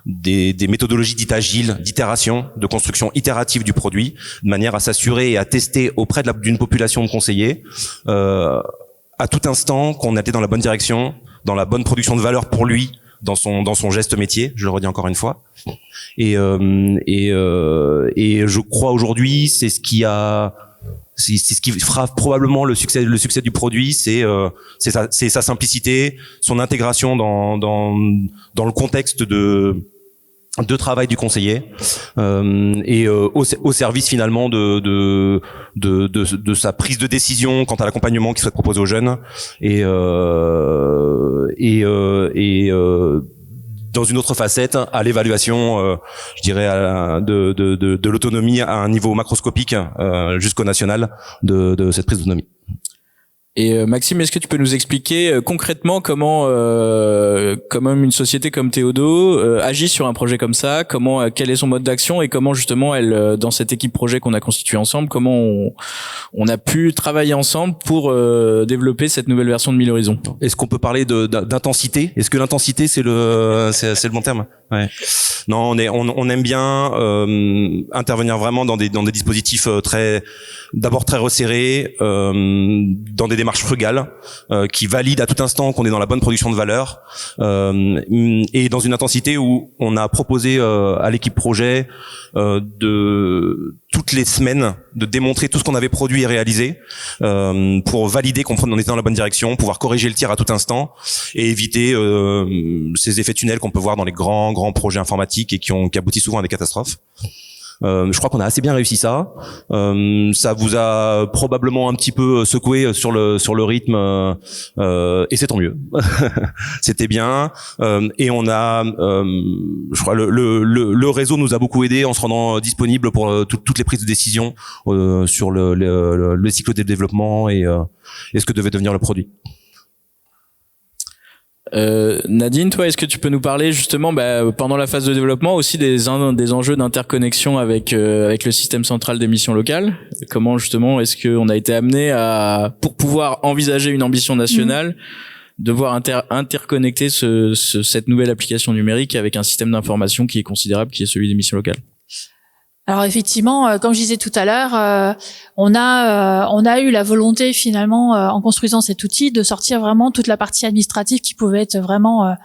des méthodologies dites agiles, d'itération, de construction itérative du produit, de manière à s'assurer et à tester auprès d'une population de conseillers à tout instant qu'on était dans la bonne direction, dans la bonne production de valeur pour lui, dans son geste métier, je le redis encore une fois. Et je crois aujourd'hui, c'est ce qui fera probablement le succès du produit, c'est sa simplicité, son intégration dans le contexte de travail du conseiller, et au service finalement de sa prise de décision quant à l'accompagnement qu'il souhaite proposer aux jeunes, et dans une autre facette, à l'évaluation, je dirais, de l'autonomie à un niveau macroscopique jusqu'au national de cette prise d'autonomie. Et Maxime, est-ce que tu peux nous expliquer concrètement comment une société comme Théodo agit sur un projet comme ça, quel est son mode d'action, et comment justement elle, dans cette équipe projet qu'on a constituée ensemble, comment on a pu travailler ensemble pour développer cette nouvelle version de 1000 Horizons. Est-ce qu'on peut parler d'intensité? Est-ce que l'intensité c'est le bon terme? Ouais. Non, on aime bien intervenir vraiment dans des dispositifs d'abord très resserrés, dans des démarches frugales, qui valident à tout instant qu'on est dans la bonne production de valeur, et dans une intensité où on a proposé à l'équipe projet de toutes les semaines de démontrer tout ce qu'on avait produit et réalisé, pour valider qu'on était dans la bonne direction, pouvoir corriger le tir à tout instant et éviter ces effets tunnels qu'on peut voir dans les grands projets informatiques et qui aboutissent souvent à des catastrophes. Je crois qu'on a assez bien réussi ça. Ça vous a probablement un petit peu secoué sur le rythme, et c'est tant mieux. C'était bien. Et on a, je crois, le réseau nous a beaucoup aidé en se rendant disponible pour toutes les prises de décision sur le cycle de développement et ce que devait devenir le produit. Nadine, toi, est-ce que tu peux nous parler justement pendant la phase de développement aussi des enjeux d'interconnexion avec le système central des missions locales? Comment justement est-ce qu'on a été amené pour pouvoir envisager une ambition nationale, devoir interconnecter cette nouvelle application numérique avec un système d'information qui est considérable, qui est celui des missions locales? Alors effectivement, comme je disais tout à l'heure, on a eu la volonté finalement, en construisant cet outil, de sortir vraiment toute la partie administrative qui pouvait être vraiment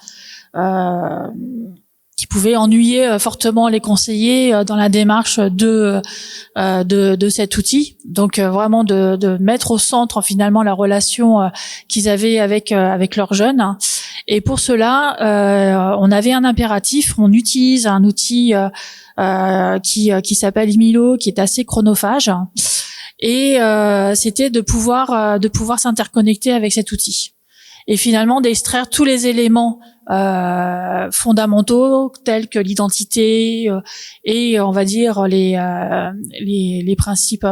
qui pouvait ennuyer fortement les conseillers dans la démarche de cet outil. Donc vraiment de mettre au centre finalement la relation qu'ils avaient avec leurs jeunes. Et pour cela, on avait un impératif. On utilise un outil qui s'appelle Milo, qui est assez chronophage. Et c'était de pouvoir s'interconnecter avec cet outil. Et finalement d'extraire tous les éléments fondamentaux tels que l'identité et on va dire les principes,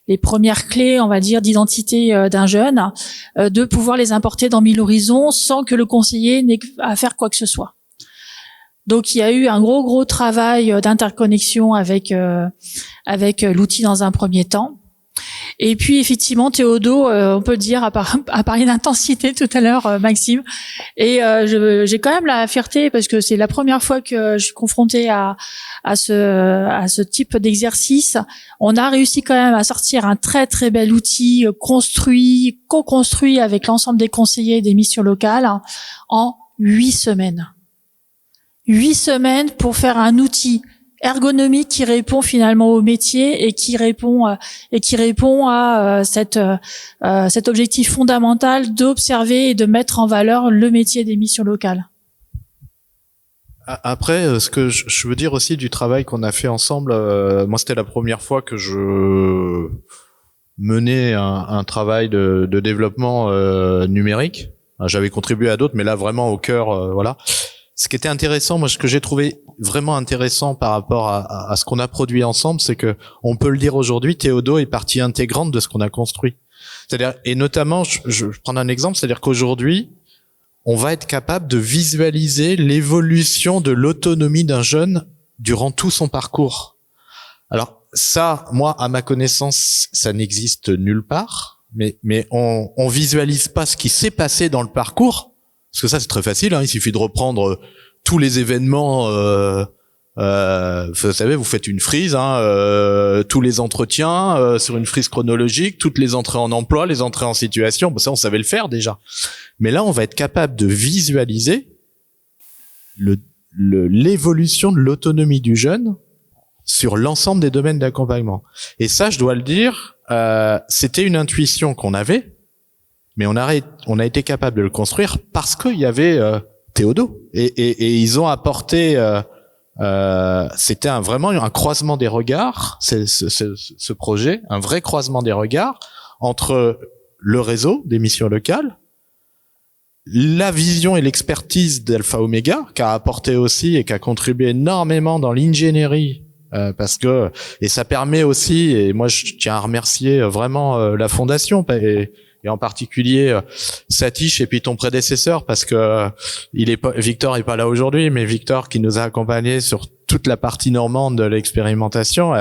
les premières clés, on va dire, d'identité d'un jeune, de pouvoir les importer dans 1000 horizons sans que le conseiller n'ait à faire quoi que ce soit. Donc il y a eu un gros travail d'interconnexion avec l'outil dans un premier temps. Et puis effectivement Théodo, on peut le dire, a parlé d'intensité tout à l'heure, Maxime. Et j'ai quand même la fierté parce que c'est la première fois que je suis confrontée à ce type d'exercice. On a réussi quand même à sortir un très très bel outil co-construit avec l'ensemble des conseillers des missions locales en 8 semaines. 8 semaines pour faire un outil ergonomique qui répond finalement au métier et qui répond à cet objectif fondamental d'observer et de mettre en valeur le métier des missions locales. Après, ce que je veux dire aussi du travail qu'on a fait ensemble, moi c'était la première fois que je menais un travail de développement numérique. J'avais contribué à d'autres, mais là vraiment au cœur, voilà. Ce qui était intéressant, moi, ce que j'ai trouvé vraiment intéressant par rapport à ce qu'on a produit ensemble, c'est que on peut le dire aujourd'hui, Théodo est partie intégrante de ce qu'on a construit. C'est-à-dire, et notamment, je prends un exemple, c'est-à-dire qu'aujourd'hui, on va être capable de visualiser l'évolution de l'autonomie d'un jeune durant tout son parcours. Alors ça, moi, à ma connaissance, ça n'existe nulle part, mais on visualise pas ce qui s'est passé dans le parcours. Parce que ça, c'est très facile, hein, il suffit de reprendre tous les événements, vous savez, vous faites une frise, hein, tous les entretiens sur une frise chronologique, toutes les entrées en emploi, les entrées en situation, bon, ça on savait le faire déjà. Mais là, on va être capable de visualiser l'évolution de l'autonomie du jeune sur l'ensemble des domaines d'accompagnement. Et ça, je dois le dire, c'était une intuition qu'on avait, mais on a été capable de le construire parce qu'il y avait Théodo et ils ont apporté c'était vraiment un croisement des regards, ce projet, un vrai croisement des regards entre le réseau des missions locales, la vision et l'expertise d'Alpha Omega qui a apporté aussi et qui a contribué énormément dans l'ingénierie parce que et ça permet aussi, et moi je tiens à remercier vraiment la fondation et en particulier Satish et puis ton prédécesseur parce que Victor est pas là aujourd'hui, mais Victor qui nous a accompagnés sur toute la partie normande de l'expérimentation,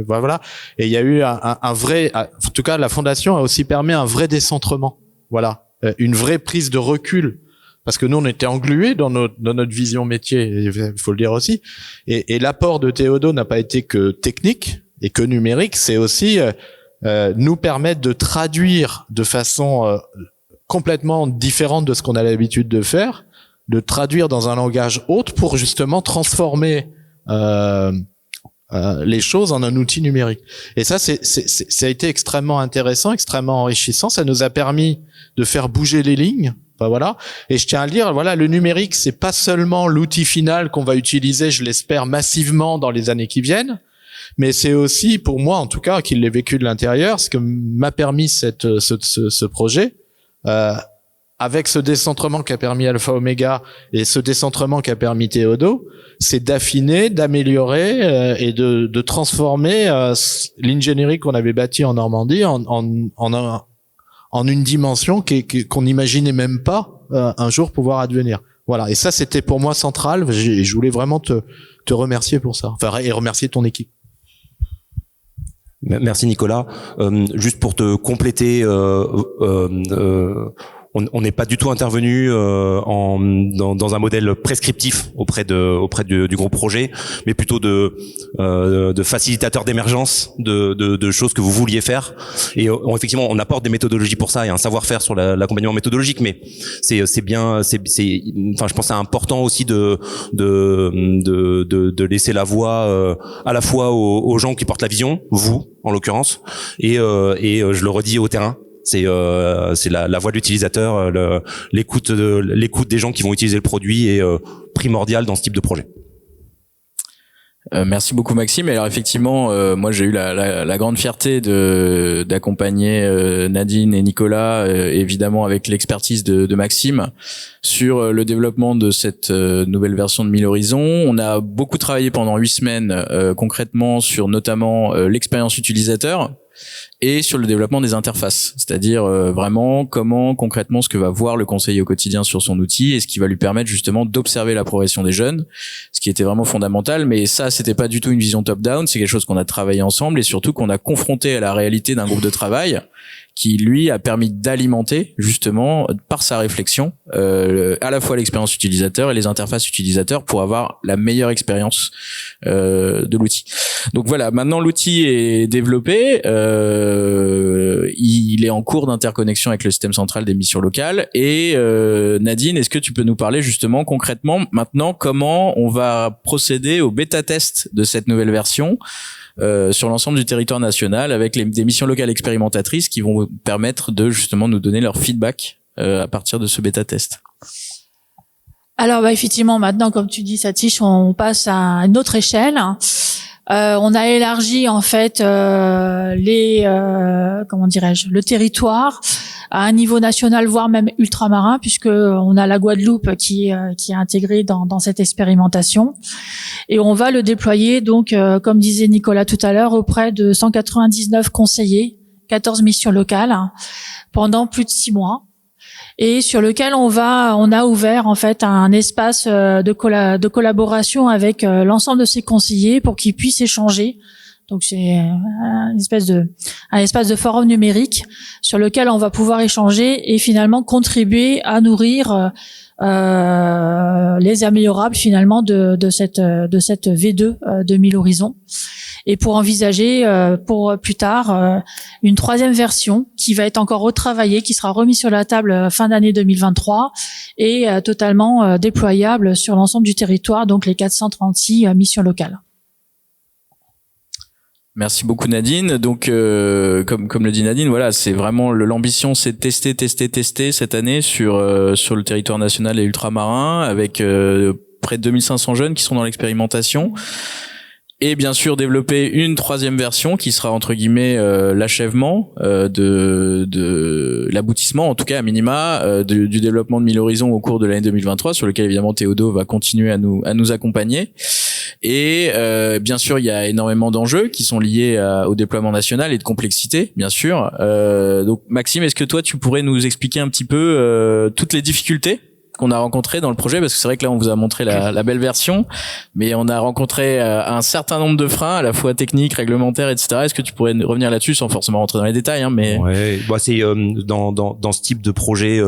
voilà. Et il y a eu un vrai, en tout cas la fondation a aussi permis un vrai décentrement, voilà, une vraie prise de recul. Parce que nous, on était englués dans notre vision métier, il faut le dire aussi. Et l'apport de Théodo n'a pas été que technique et que numérique, c'est aussi nous permettre de traduire de façon complètement différente de ce qu'on a l'habitude de faire, de traduire dans un langage autre pour justement transformer les choses en un outil numérique. Et ça, ça a été extrêmement intéressant, extrêmement enrichissant. Ça nous a permis de faire bouger les lignes. Enfin, voilà. Et je tiens à le dire, voilà, le numérique, c'est pas seulement l'outil final qu'on va utiliser, je l'espère, massivement dans les années qui viennent, mais c'est aussi, pour moi en tout cas, qui l'ai vécu de l'intérieur, ce que m'a permis ce projet, avec ce décentrement qu'a permis Alpha Omega et ce décentrement qu'a permis Théodo, c'est d'affiner, d'améliorer et de transformer l'ingénierie qu'on avait bâtie en Normandie en une dimension qu'on n'imaginait même pas un jour pouvoir advenir. Voilà. Et ça, c'était pour moi central. Je voulais vraiment te remercier pour ça. Enfin, et remercier ton équipe. Merci Nicolas. Juste pour te compléter, on n'est pas du tout intervenu dans un modèle prescriptif auprès du gros projet, mais plutôt de facilitateur d'émergence de choses que vous vouliez faire. Et effectivement, on apporte des méthodologies pour ça et un savoir-faire sur l'accompagnement méthodologique, mais c'est bien, enfin, je pense que c'est important aussi de laisser la voix à la fois aux gens qui portent la vision, vous en l'occurrence, et je le redis, au terrain. C'est la voix de l'utilisateur, l'écoute des gens qui vont utiliser le produit est primordiale dans ce type de projet. Merci beaucoup Maxime. Alors effectivement, moi j'ai eu la grande fierté d'accompagner Nadine et Nicolas, évidemment avec l'expertise de Maxime, sur le développement de cette nouvelle version de 1000 Horizons. On a beaucoup travaillé pendant 8 semaines concrètement sur notamment l'expérience utilisateur et sur le développement des interfaces, c'est-à-dire vraiment comment concrètement ce que va voir le conseiller au quotidien sur son outil et ce qui va lui permettre justement d'observer la progression des jeunes, ce qui était vraiment fondamental. Mais ça, c'était pas du tout une vision top-down, c'est quelque chose qu'on a travaillé ensemble et surtout qu'on a confronté à la réalité d'un groupe de travail qui lui a permis d'alimenter justement par sa réflexion à la fois l'expérience utilisateur et les interfaces utilisateurs pour avoir la meilleure expérience de l'outil. Donc voilà, maintenant l'outil est développé, il est en cours d'interconnexion avec le système central des missions locales et Nadine, est-ce que tu peux nous parler justement concrètement maintenant comment on va procéder au bêta-test de cette nouvelle version sur l'ensemble du territoire national avec des missions locales expérimentatrices qui vont permettre de justement nous donner leur feedback à partir de ce bêta-test. Alors effectivement, maintenant, comme tu dis, Satish, on passe à une autre échelle. On a élargi en fait le territoire à un niveau national, voire même ultramarin, puisque on a la Guadeloupe qui est intégrée dans cette expérimentation, et on va le déployer donc, comme disait Nicolas tout à l'heure, auprès de 199 conseillers, 14 missions locales, pendant plus de 6 mois. Et sur lequel on a ouvert en fait un espace de collaboration avec l'ensemble de ces conseillers pour qu'ils puissent échanger. Donc c'est un espace de forum numérique sur lequel on va pouvoir échanger et finalement contribuer à nourrir les améliorables finalement de cette V2 de 1000 Horizons. Et pour envisager pour plus tard une 3e version qui va être encore retravaillée, qui sera remise sur la table fin d'année 2023 et totalement déployable sur l'ensemble du territoire, donc les 436 missions locales. Merci beaucoup Nadine. Donc comme le dit Nadine, voilà, c'est vraiment l'ambition, c'est de tester cette année sur le territoire national et ultramarin avec près de 2500 jeunes qui sont dans l'expérimentation. Et bien sûr développer une 3e version qui sera entre guillemets l'achèvement de l'aboutissement, en tout cas à minima, du développement de 1000 Horizons au cours de l'année 2023, sur lequel évidemment Théodo va continuer à nous accompagner. Et bien sûr il y a énormément d'enjeux qui sont liés au déploiement national et de complexité bien sûr. Donc Maxime, est-ce que toi tu pourrais nous expliquer un petit peu toutes les difficultés qu'on a rencontré dans le projet, parce que c'est vrai que là on vous a montré la belle version, mais on a rencontré un certain nombre de freins à la fois techniques, réglementaires, etc. Est-ce que tu pourrais revenir là-dessus sans forcément rentrer dans les détails, hein, mais ouais, bah c'est dans ce type de projet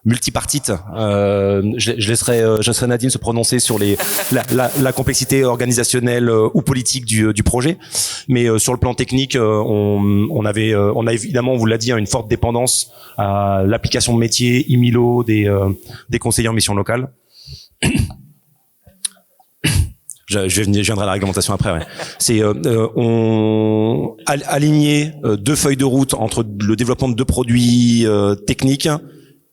multipartite, je laisserai Nadine se prononcer sur la complexité organisationnelle ou politique du projet, mais sur le plan technique, on a évidemment, on vous l'a dit, une forte dépendance à l'application de métier IMILO des conseillers en mission locale. Je viendrai à la réglementation après. Ouais. C'est on aligner 2 feuilles de route entre le développement de 2 produits techniques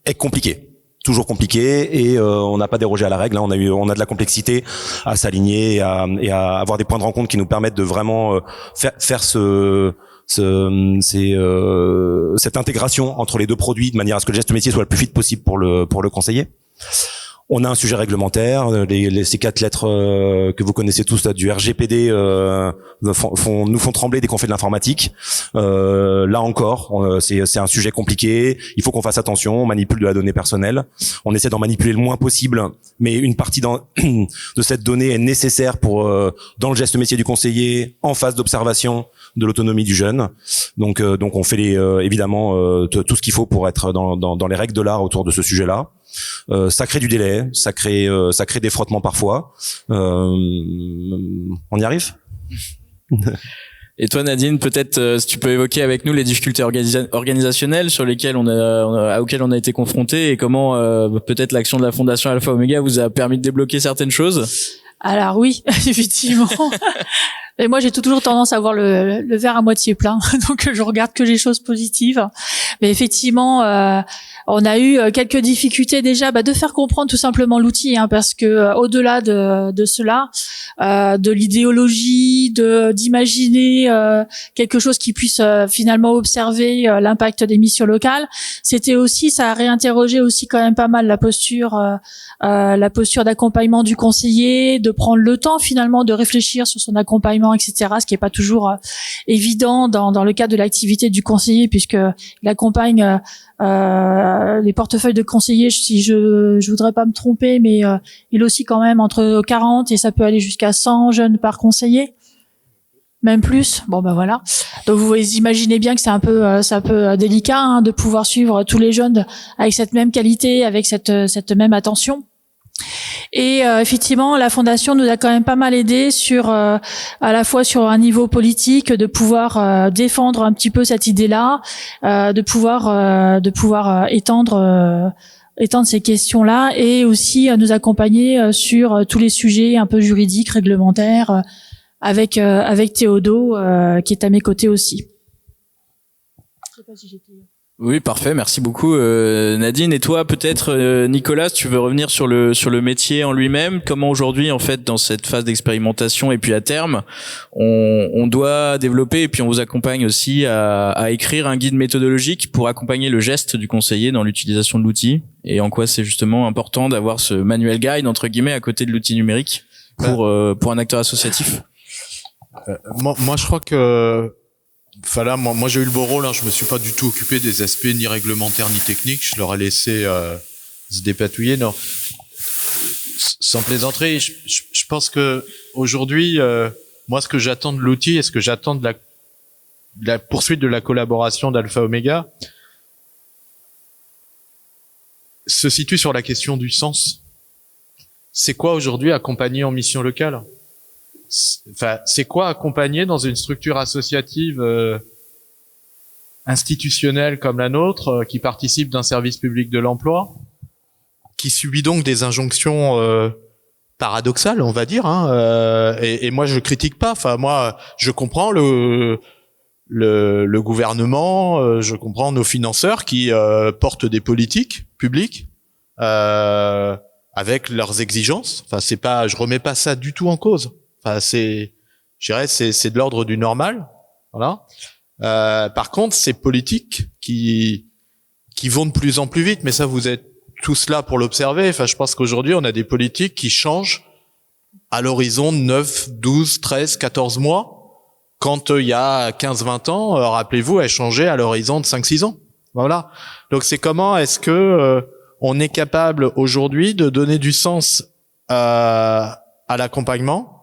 est compliqué, toujours compliqué, et on n'a pas dérogé à la règle. Hein. On a de la complexité à s'aligner et à avoir des points de rencontre qui nous permettent de vraiment faire cette intégration entre les 2 produits de manière à ce que le geste métier soit le plus vite possible pour le conseiller. On a un sujet réglementaire, ces 4 lettres que vous connaissez tous là, du RGPD nous font trembler dès qu'on fait de l'informatique. Là encore, c'est un sujet compliqué. Il faut qu'on fasse attention. On manipule de la donnée personnelle. On essaie d'en manipuler le moins possible, mais une partie de cette donnée est nécessaire pour dans le geste métier du conseiller, en phase d'observation de l'autonomie du jeune. Donc on fait évidemment tout ce qu'il faut pour être dans les règles de l'art autour de ce sujet-là. Ça crée du délai, ça crée des frottements parfois. On y arrive? Et toi, Nadine, peut-être si tu peux évoquer avec nous les difficultés organisationnelles sur lesquelles auxquelles on a été confrontés et comment peut-être l'action de la Fondation Alpha Omega vous a permis de débloquer certaines choses. Alors oui, effectivement. Et moi, j'ai toujours tendance à voir le verre à moitié plein, donc je regarde que les choses positives. Mais effectivement, on a eu quelques difficultés déjà de faire comprendre tout simplement l'outil, parce que au-delà de cela, de l'idéologie, d'imaginer quelque chose qui puisse finalement observer l'impact des missions locales, c'était aussi, ça a réinterrogé aussi quand même pas mal la posture d'accompagnement du conseiller, de prendre le temps finalement de réfléchir sur son accompagnement, etc. Ce qui est pas toujours évident dans le cadre de l'activité du conseiller, puisque il accompagne les portefeuilles de conseillers, si je voudrais pas me tromper, mais il aussi quand même entre 40 et ça peut aller jusqu'à 100 jeunes par conseiller, même plus. Bon ben voilà. Donc vous imaginez bien que c'est un peu délicat de pouvoir suivre tous les jeunes avec cette même qualité, avec cette même attention. Et effectivement, la fondation nous a quand même pas mal aidé sur à la fois sur un niveau politique, de pouvoir défendre un petit peu cette idée-là, de pouvoir étendre ces questions-là, et aussi nous accompagner sur tous les sujets un peu juridiques, réglementaires, avec Théodo qui est à mes côtés aussi. Je sais pas si j'étais... Oui, parfait, merci beaucoup Nadine. Et toi, peut-être Nicolas, tu veux revenir sur le métier en lui-même. Comment aujourd'hui, en fait, dans cette phase d'expérimentation et puis à terme, on doit développer, et puis on vous accompagne aussi à écrire un guide méthodologique pour accompagner le geste du conseiller dans l'utilisation de l'outil, et en quoi c'est justement important d'avoir ce manuel guide entre guillemets à côté de l'outil numérique pour un acteur associatif. Moi, je crois que voilà, moi j'ai eu le beau rôle, je me suis pas du tout occupé des aspects ni réglementaires ni techniques, je leur ai laissé se dépatouiller. Non, sans plaisanterie, je pense que aujourd'hui, moi ce que j'attends de l'outil et ce que j'attends de la poursuite de la collaboration d'Alpha Omega se situe sur la question du sens. C'est quoi aujourd'hui accompagner en mission locale ? Enfin, c'est quoi accompagner dans une structure associative institutionnelle comme la nôtre, qui participe d'un service public de l'emploi, qui subit donc des injonctions paradoxales, on va dire, et moi je critique pas. Enfin, moi je comprends le gouvernement, je comprends nos financeurs qui portent des politiques publiques avec leurs exigences. Enfin, c'est pas, je remets pas ça du tout en cause. Enfin, je dirais, c'est de l'ordre du normal, voilà. Par contre, ces politiques qui vont de plus en plus vite, mais ça, vous êtes tous là pour l'observer. Enfin, je pense qu'aujourd'hui, on a des politiques qui changent à l'horizon de 9, 12, 13, 14 mois. Quand il y a 15, 20 ans, rappelez-vous, elles changeaient à l'horizon de 5, 6 ans. Voilà. Donc, c'est comment est-ce que on est capable aujourd'hui de donner du sens à l'accompagnement?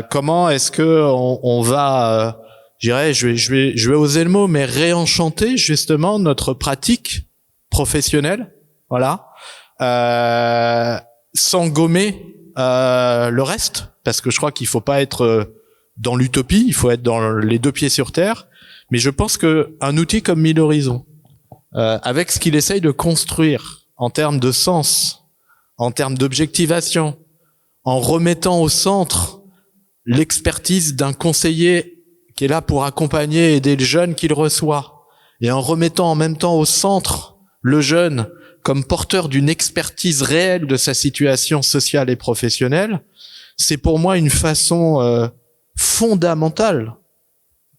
Comment est-ce que on va, je dirais, je vais oser le mot, mais réenchanter justement notre pratique professionnelle, voilà, sans gommer le reste, parce que je crois qu'il faut pas être dans l'utopie, il faut être dans les 2 pieds sur terre. Mais je pense que un outil comme Mille Horizons, avec ce qu'il essaye de construire en termes de sens, en termes d'objectivation, en remettant au centre l'expertise d'un conseiller qui est là pour accompagner et aider le jeune qu'il reçoit, et en remettant en même temps au centre le jeune comme porteur d'une expertise réelle de sa situation sociale et professionnelle, c'est pour moi une façon fondamentale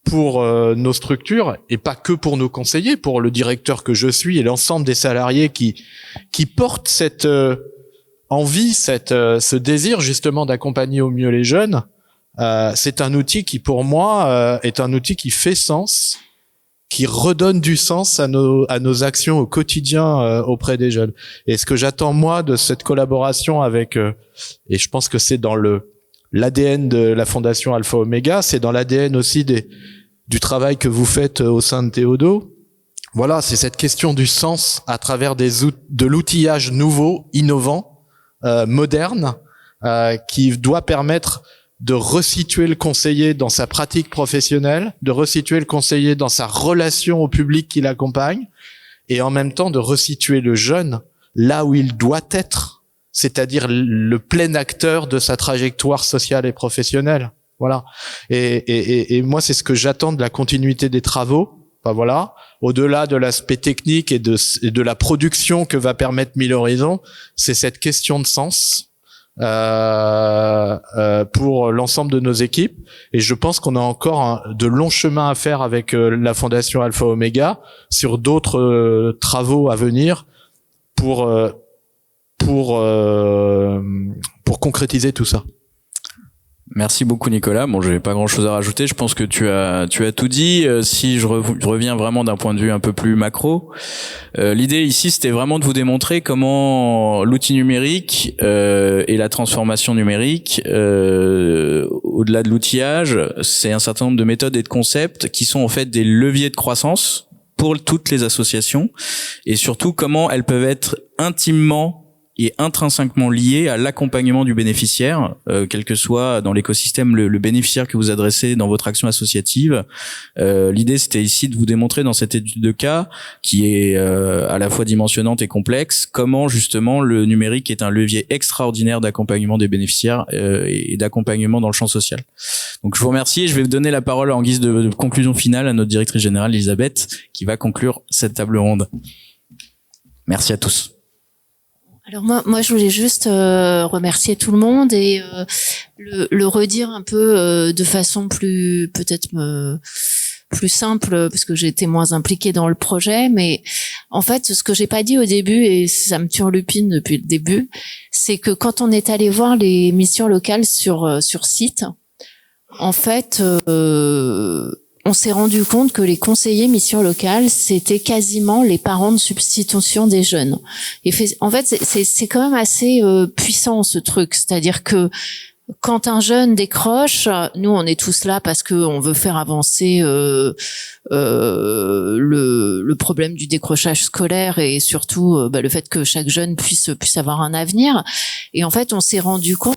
pour nos structures, et pas que pour nos conseillers, pour le directeur que je suis et l'ensemble des salariés qui portent envie, ce désir justement d'accompagner au mieux les jeunes, c'est un outil qui pour moi est un outil qui fait sens, qui redonne du sens à nos actions au quotidien auprès des jeunes. Et ce que j'attends moi de cette collaboration avec, et je pense que c'est dans l'ADN de la Fondation Alpha Omega, c'est dans l'ADN aussi du travail que vous faites au sein de Théodo. Voilà, c'est cette question du sens à travers de l'outillage nouveau, innovant, moderne, qui doit permettre de resituer le conseiller dans sa pratique professionnelle, de resituer le conseiller dans sa relation au public qui l'accompagne, et en même temps de resituer le jeune là où il doit être, c'est-à-dire le plein acteur de sa trajectoire sociale et professionnelle. Voilà. Et moi, c'est ce que j'attends de la continuité des travaux. Enfin, voilà. Au-delà de l'aspect technique et de la production que va permettre Mille Horizons, c'est cette question de sens pour l'ensemble de nos équipes. Et je pense qu'on a encore de longs chemins à faire avec la Fondation Alpha Omega sur d'autres travaux à venir pour concrétiser tout ça. Merci beaucoup Nicolas. Bon, je n'ai pas grand-chose à rajouter. Je pense que tu as tout dit. Si je reviens vraiment d'un point de vue un peu plus macro, l'idée ici c'était vraiment de vous démontrer comment l'outil numérique et la transformation numérique, au-delà de l'outillage, c'est un certain nombre de méthodes et de concepts qui sont en fait des leviers de croissance pour toutes les associations, et surtout comment elles peuvent être intimement et intrinsèquement lié à l'accompagnement du bénéficiaire, quel que soit dans l'écosystème le bénéficiaire que vous adressez dans votre action associative. L'idée, c'était ici de vous démontrer dans cette étude de cas, qui est à la fois dimensionnante et complexe, comment justement le numérique est un levier extraordinaire d'accompagnement des bénéficiaires et d'accompagnement dans le champ social. Donc je vous remercie et je vais vous donner la parole en guise de conclusion finale à notre directrice générale Elisabeth, qui va conclure cette table ronde. Merci à tous. Alors moi je voulais juste remercier tout le monde et le redire un peu de façon plus peut-être plus simple, parce que j'ai été moins impliquée dans le projet. Mais en fait, ce que j'ai pas dit au début, et ça me turlupine depuis le début, c'est que quand on est allé voir les missions locales sur site, en fait on s'est rendu compte que les conseillers missions locales, c'était quasiment les parents de substitution des jeunes. Et en fait, c'est quand même assez puissant ce truc. C'est-à-dire que quand un jeune décroche, nous on est tous là parce que on veut faire avancer le problème du décrochage scolaire et surtout le fait que chaque jeune puisse avoir un avenir. Et en fait, on s'est rendu compte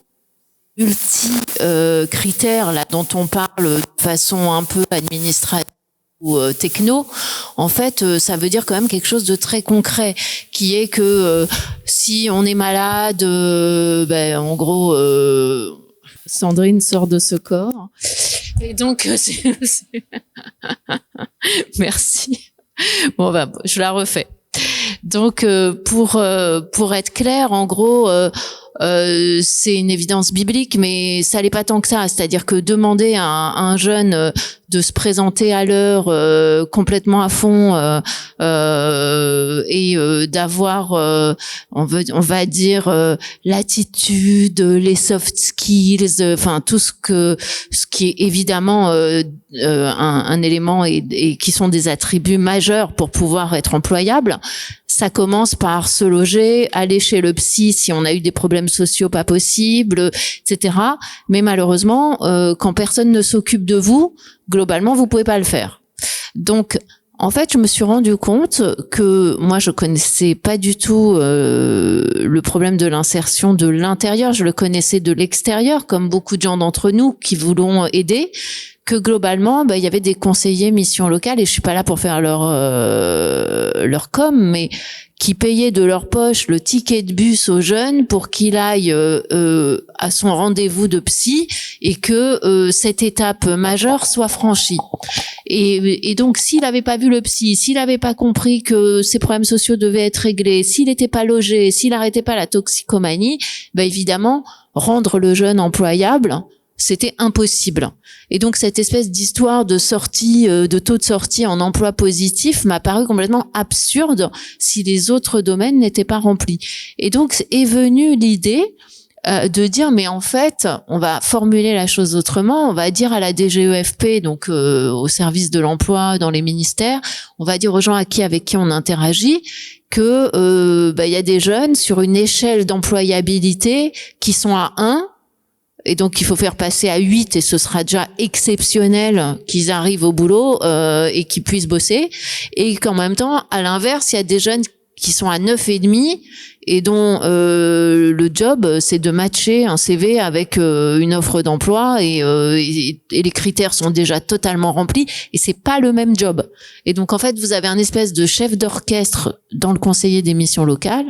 critères là dont on parle de façon un peu administrative ou techno, en fait ça veut dire quand même quelque chose de très concret, qui est que si on est malade, en gros Sandrine sort de ce corps et donc merci. Bon je la refais. Donc pour être clair, en gros c'est une évidence biblique, mais ça l'est pas tant que ça. C'est-à-dire que demander à un jeune de se présenter à l'heure complètement à fond et d'avoir on va dire l'attitude, les soft skills, enfin tout ce qui est évidemment un élément et qui sont des attributs majeurs pour pouvoir être employable. Ça commence par se loger, aller chez le psy si on a eu des problèmes sociaux pas possibles, etc. Mais malheureusement, quand personne ne s'occupe de vous, globalement, vous pouvez pas le faire. Donc, en fait, je me suis rendu compte que moi, je connaissais pas du tout le problème de l'insertion de l'intérieur. Je le connaissais de l'extérieur, comme beaucoup de gens d'entre nous qui voulons aider. Que globalement, il y avait des conseillers missions locales, et je suis pas là pour faire leur com, mais qui payaient de leur poche le ticket de bus aux jeunes pour qu'il aille à son rendez-vous de psy et que cette étape majeure soit franchie. Et donc, s'il n'avait pas vu le psy, s'il n'avait pas compris que ses problèmes sociaux devaient être réglés, s'il n'était pas logé, s'il n'arrêtait pas la toxicomanie, évidemment, rendre le jeune employable, c'était impossible. Et donc cette espèce d'histoire de sortie, de taux de sortie en emploi positif m'a paru complètement absurde si les autres domaines n'étaient pas remplis. Et donc est venue l'idée de dire mais en fait on va formuler la chose autrement, on va dire à la DGEFP, donc au service de l'emploi dans les ministères, on va dire aux gens avec qui on interagit que y a des jeunes sur une échelle d'employabilité qui sont à 1, et donc il faut faire passer à 8 et ce sera déjà exceptionnel qu'ils arrivent au boulot et qu'ils puissent bosser, et qu'en même temps à l'inverse il y a des jeunes qui sont à 9,5 et dont le job c'est de matcher un CV avec une offre d'emploi et les critères sont déjà totalement remplis et c'est pas le même job. Et donc en fait vous avez un espèce de chef d'orchestre dans le conseiller des missions locales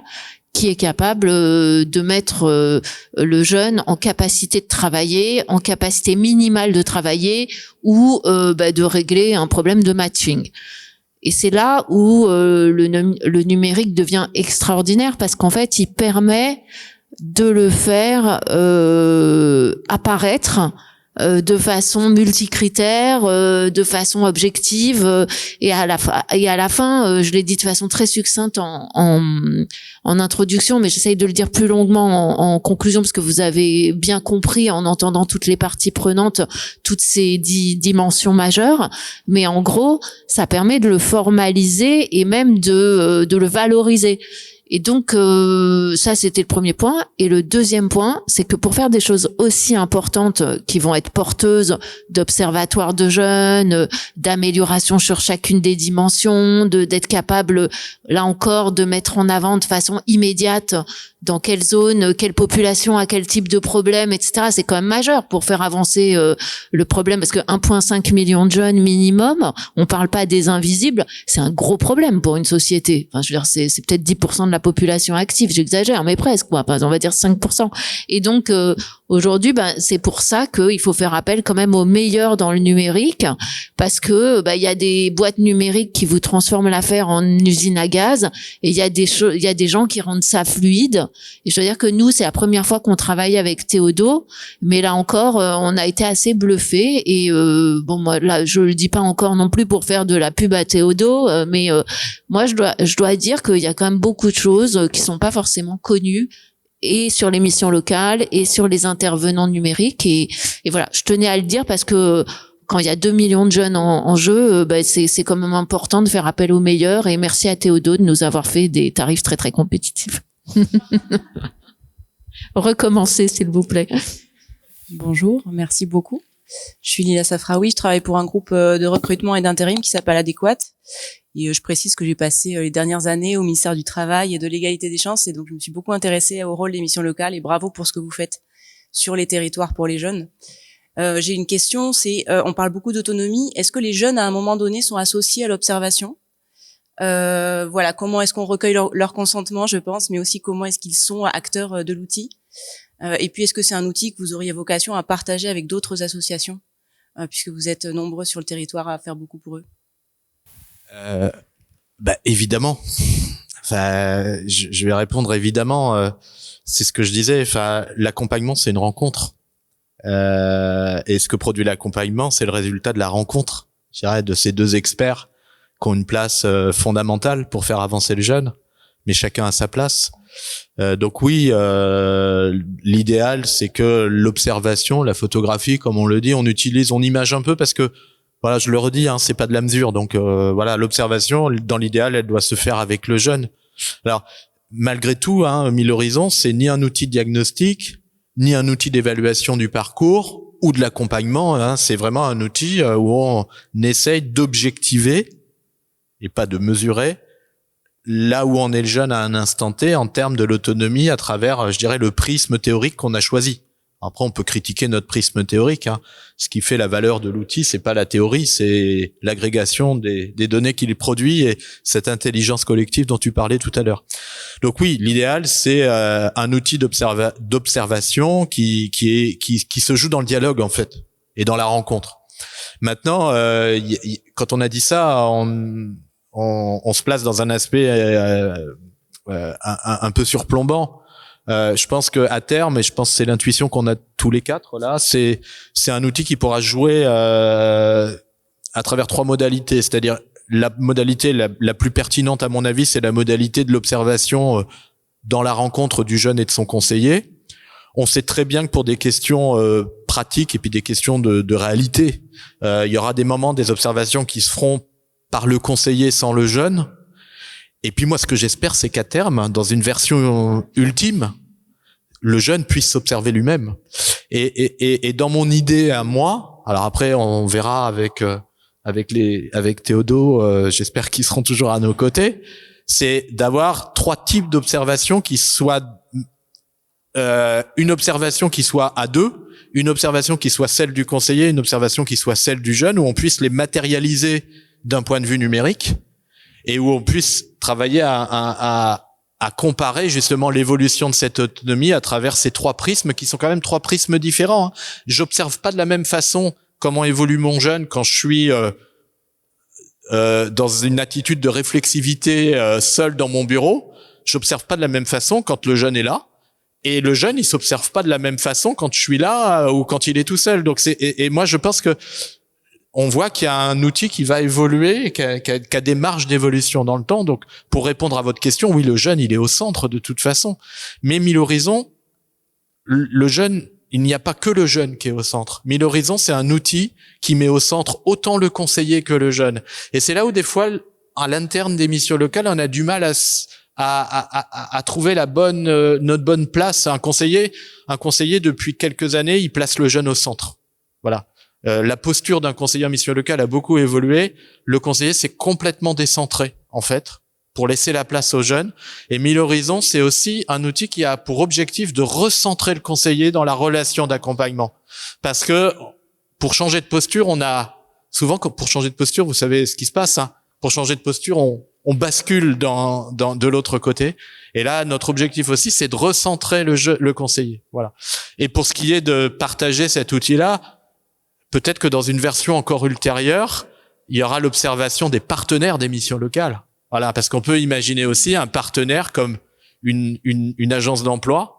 qui est capable de mettre le jeune en capacité de travailler, en capacité minimale de travailler ou de régler un problème de matching. Et c'est là où le numérique devient extraordinaire parce qu'en fait, il permet de le faire apparaître de façon multicritère, de façon objective, et à la fin, je l'ai dit de façon très succincte en introduction, mais j'essaye de le dire plus longuement en conclusion parce que vous avez bien compris en entendant toutes les parties prenantes, toutes ces dimensions majeures. Mais en gros, ça permet de le formaliser et même de le valoriser. Et donc ça c'était le premier point, et le deuxième point c'est que pour faire des choses aussi importantes qui vont être porteuses d'observatoires de jeunes, d'amélioration sur chacune des dimensions, d'être capable là encore de mettre en avant de façon immédiate dans quelle zone, quelle population a quel type de problème, etc. C'est quand même majeur pour faire avancer le problème, parce que 1,5 million de jeunes minimum, on parle pas des invisibles, c'est un gros problème pour une société. Enfin, je veux dire, c'est peut-être 10% de la population active, j'exagère, mais presque, quoi. Enfin, on va dire 5%. Et donc, aujourd'hui, c'est pour ça qu'il faut faire appel quand même aux meilleurs dans le numérique, parce que il y a des boîtes numériques qui vous transforment l'affaire en usine à gaz, et il y a des gens qui rendent ça fluide. Et je veux dire que nous, c'est la première fois qu'on travaille avec Théodo, mais là encore, on a été assez bluffés. Et moi, là, je le dis pas encore non plus pour faire de la pub à Théodo, mais moi, je dois dire qu'il y a quand même beaucoup de choses qui sont pas forcément connues, et sur les missions locales et sur les intervenants numériques. Et voilà, je tenais à le dire parce que quand il y a 2 millions de jeunes en jeu, c'est quand même important de faire appel aux meilleurs. Et merci à Théodo de nous avoir fait des tarifs très très compétitifs. Recommencez, s'il vous plaît. Bonjour, merci beaucoup. Je suis Lila Safraoui, je travaille pour un groupe de recrutement et d'intérim qui s'appelle Adéquate. Et je précise que j'ai passé les dernières années au ministère du Travail et de l'égalité des chances, et donc je me suis beaucoup intéressée au rôle des missions locales, et bravo pour ce que vous faites sur les territoires pour les jeunes. J'ai une question, on parle beaucoup d'autonomie. Est-ce que les jeunes, à un moment donné, sont associés à l'observation ? Voilà, comment est-ce qu'on recueille leur consentement, je pense, mais aussi comment est-ce qu'ils sont acteurs de l'outil. Et puis, est-ce que c'est un outil que vous auriez vocation à partager avec d'autres associations, puisque vous êtes nombreux sur le territoire à faire beaucoup pour eux? Évidemment. Enfin, je vais répondre évidemment. C'est ce que je disais. Enfin, l'accompagnement, c'est une rencontre. Et ce que produit l'accompagnement, c'est le résultat de la rencontre, je dirais, de ces deux experts qui ont une place fondamentale pour faire avancer le jeune, mais chacun a sa place. Donc oui, l'idéal, c'est que l'observation, la photographie, comme on le dit, on image un peu parce que, voilà, je le redis, c'est pas de la mesure. Donc voilà, l'observation, dans l'idéal, elle doit se faire avec le jeune. Alors, malgré tout, 1000 Horizons, c'est ni un outil de diagnostic, ni un outil d'évaluation du parcours ou de l'accompagnement. C'est vraiment un outil où on essaye d'objectiver et pas de mesurer là où en est le jeune à un instant T en termes de l'autonomie à travers, je dirais, le prisme théorique qu'on a choisi. Après, on peut critiquer notre prisme théorique. Ce qui fait la valeur de l'outil, c'est pas la théorie, c'est l'agrégation des données qu'il produit et cette intelligence collective dont tu parlais tout à l'heure. Donc oui, l'idéal, c'est un outil d'observation qui se joue dans le dialogue en fait et dans la rencontre. Maintenant, quand on a dit ça, on se place dans un aspect un peu surplombant. Je pense que à terme, et je pense que c'est l'intuition qu'on a tous les quatre là, c'est un outil qui pourra jouer à travers 3 modalités, c'est-à-dire la modalité la plus pertinente à mon avis, c'est la modalité de l'observation dans la rencontre du jeune et de son conseiller. On sait très bien que pour des questions pratiques et puis des questions de réalité, il y aura des moments, des observations qui se feront par le conseiller sans le jeune. Et puis moi, ce que j'espère, c'est qu'à terme, dans une version ultime, le jeune puisse s'observer lui-même. Et dans mon idée à moi, alors après, on verra avec Théodo, j'espère qu'ils seront toujours à nos côtés, c'est d'avoir 3 types d'observations qui soient une observation qui soit à 2, une observation qui soit celle du conseiller, une observation qui soit celle du jeune, où on puisse les matérialiser d'un point de vue numérique et où on puisse travailler à comparer justement l'évolution de cette autonomie à travers ces 3 prismes qui sont quand même 3 prismes différents. J'observe pas de la même façon comment évolue mon jeune quand je suis dans une attitude de réflexivité seul dans mon bureau. J'observe pas de la même façon quand le jeune est là. Et le jeune, il s'observe pas de la même façon quand je suis là ou quand il est tout seul. Donc et moi je pense que on voit qu'il y a un outil qui va évoluer, qui a des marges d'évolution dans le temps. Donc pour répondre à votre question, oui, le jeune, il est au centre de toute façon. Mais Mille Horizons, le jeune, il n'y a pas que le jeune qui est au centre. Mille Horizons, c'est un outil qui met au centre autant le conseiller que le jeune. Et c'est là où des fois, à l'interne des missions locales, on a du mal à trouver notre bonne place. Un conseiller, depuis quelques années, il place le jeune au centre. Voilà. La posture d'un conseiller en mission locale a beaucoup évolué. Le conseiller s'est complètement décentré, en fait, pour laisser la place aux jeunes. Et Mille Horizons, c'est aussi un outil qui a pour objectif de recentrer le conseiller dans la relation d'accompagnement. Parce que, pour changer de posture, pour changer de posture, vous savez ce qui se passe, hein. Pour changer de posture, on bascule de l'autre côté. Et là, notre objectif aussi, c'est de recentrer le conseiller. Voilà. Et pour ce qui est de partager cet outil-là, peut-être que dans une version encore ultérieure, il y aura l'observation des partenaires des missions locales. Voilà, parce qu'on peut imaginer aussi un partenaire comme une agence d'emploi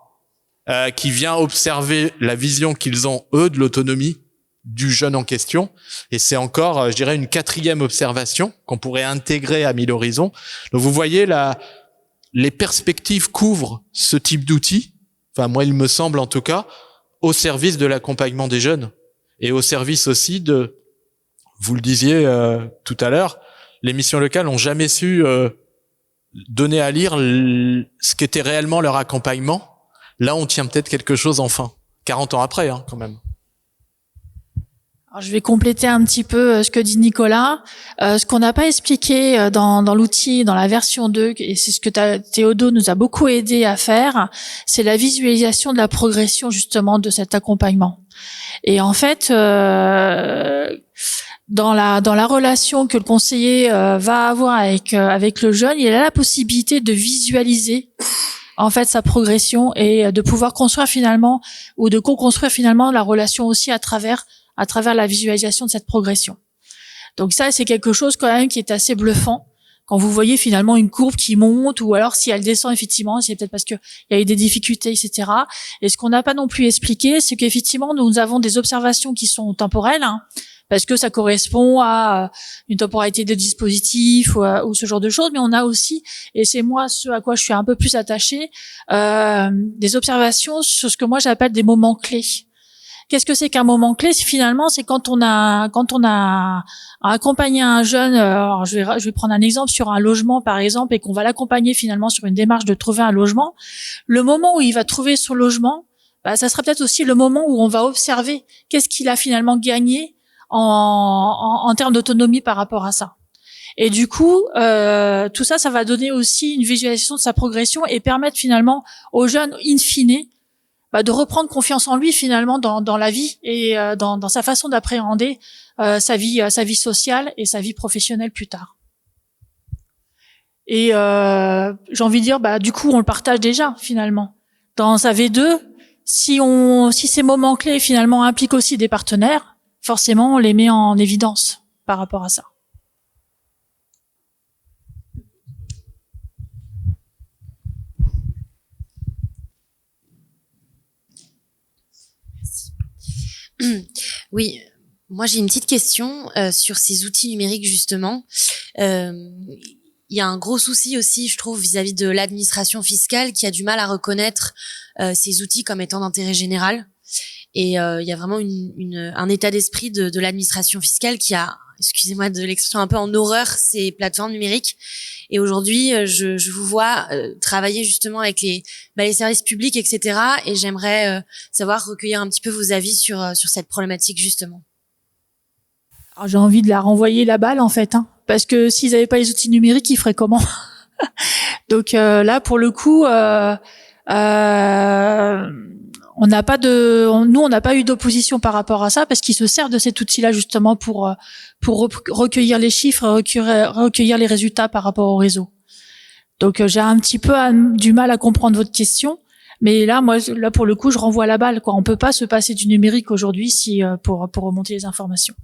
qui vient observer la vision qu'ils ont, eux, de l'autonomie du jeune en question. Et c'est encore, je dirais, une 4e observation qu'on pourrait intégrer à Mille Horizons. Donc vous voyez, les perspectives couvrent ce type d'outil, enfin moi il me semble en tout cas, au service de l'accompagnement des jeunes et au service aussi vous le disiez tout à l'heure, les missions locales n'ont jamais su donner à lire ce qu'était réellement leur accompagnement. Là, on tient peut-être quelque chose enfin, 40 ans après, hein, quand même. Alors, je vais compléter un petit peu ce que dit Nicolas. Ce qu'on n'a pas expliqué dans l'outil, dans la version 2, et c'est ce que Théodo nous a beaucoup aidé à faire, c'est la visualisation de la progression justement de cet accompagnement. Et en fait, dans la relation que le conseiller va avoir avec le jeune, il a la possibilité de visualiser en fait sa progression et de pouvoir construire finalement ou de co-construire finalement la relation aussi à travers la visualisation de cette progression. Donc ça, c'est quelque chose quand même qui est assez bluffant. Quand vous voyez finalement une courbe qui monte, ou alors si elle descend effectivement, c'est peut-être parce que il y a eu des difficultés, etc. Et ce qu'on n'a pas non plus expliqué, c'est qu'effectivement nous avons des observations qui sont temporelles, hein, parce que ça correspond à une temporalité de dispositif ou ce genre de choses. Mais on a aussi, et c'est moi ce à quoi je suis un peu plus attachée, des observations sur ce que moi j'appelle des moments clés. Qu'est-ce que c'est qu'un moment clé? Finalement, c'est quand on a accompagné un jeune. Alors je vais prendre un exemple sur un logement, par exemple, et qu'on va l'accompagner finalement sur une démarche de trouver un logement. Le moment où il va trouver son logement, ça sera peut-être aussi le moment où on va observer qu'est-ce qu'il a finalement gagné en termes d'autonomie par rapport à ça. Et du coup, tout ça, ça va donner aussi une visualisation de sa progression et permettre finalement aux jeunes, in fine, de reprendre confiance en lui finalement dans la vie et dans sa façon d'appréhender sa vie sociale et sa vie professionnelle plus tard. Et j'ai envie de dire, du coup, on le partage déjà finalement. Dans sa V2, si ces moments clés finalement impliquent aussi des partenaires, forcément, on les met en évidence par rapport à ça. Oui, moi j'ai une petite question sur ces outils numériques justement. Il y a un gros souci aussi, je trouve, vis-à-vis de l'administration fiscale qui a du mal à reconnaître ces outils comme étant d'intérêt général. Et il y a vraiment un état d'esprit de l'administration fiscale qui a, excusez-moi de l'expression, un peu en horreur ces plateformes numériques. Et aujourd'hui, je vous vois travailler justement avec les services publics, etc. Et j'aimerais savoir, recueillir un petit peu vos avis sur cette problématique justement. Alors, j'ai envie de la renvoyer la balle en fait, hein, parce que s'ils n'avaient pas les outils numériques, ils feraient comment? Donc là, pour le coup, on n'a pas eu d'opposition par rapport à ça parce qu'ils se servent de cet outil-là justement pour recueillir les chiffres, recueillir les résultats par rapport au réseau. Donc j'ai un petit peu du mal à comprendre votre question, mais là pour le coup, je renvoie la balle quoi. On peut pas se passer du numérique aujourd'hui pour remonter les informations.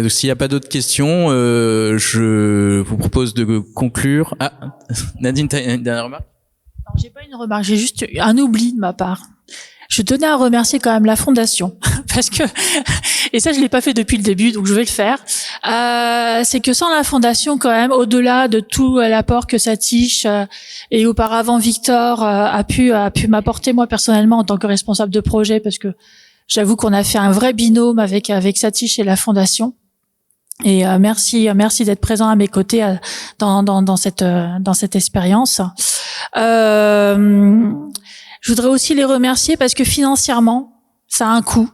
S'il n'y a pas d'autres questions, je vous propose de conclure. Ah, Nadine, tu as une dernière remarque? Non, j'ai pas une remarque, j'ai juste un oubli de ma part. Je tenais à remercier quand même la Fondation, parce que, et ça je l'ai pas fait depuis le début, donc je vais le faire, c'est que sans la Fondation quand même, au-delà de tout l'apport que Satish et auparavant Victor a pu m'apporter moi personnellement en tant que responsable de projet, parce que j'avoue qu'on a fait un vrai binôme avec Satish et la Fondation. Et merci d'être présent à mes côtés dans cette expérience. Je voudrais aussi les remercier parce que financièrement, ça a un coût.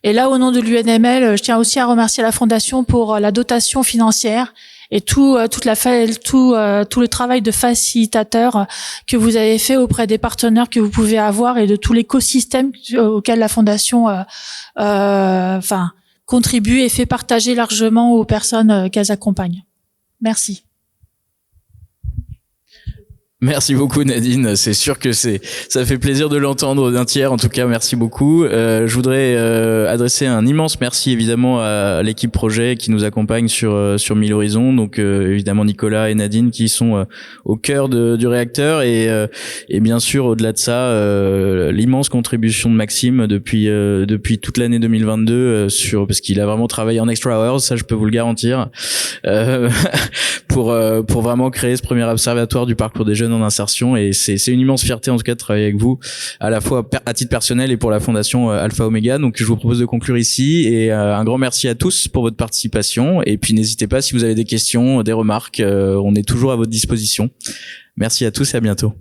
Et là, au nom de l'UNML, je tiens aussi à remercier la Fondation pour la dotation financière et tout le travail de facilitateur que vous avez fait auprès des partenaires que vous pouvez avoir et de tout l'écosystème auquel la Fondation contribue et fait partager largement aux personnes qu'elles accompagnent. Merci. Merci beaucoup Nadine, c'est sûr que ça fait plaisir de l'entendre d'un tiers, en tout cas merci beaucoup. Je voudrais adresser un immense merci évidemment à l'équipe projet qui nous accompagne sur 1000 Horizons, donc évidemment Nicolas et Nadine qui sont au cœur du réacteur et bien sûr au-delà de ça l'immense contribution de Maxime depuis toute l'année 2022 parce qu'il a vraiment travaillé en extra hours, ça je peux vous le garantir, pour vraiment créer ce premier observatoire du parcours des jeunes en insertion, et c'est une immense fierté en tout cas de travailler avec vous à la fois à titre personnel et pour la fondation Alpha Omega. Donc je vous propose de conclure ici et un grand merci à tous pour votre participation, et puis n'hésitez pas si vous avez des questions, des remarques, on est toujours à votre disposition. Merci à tous et à bientôt.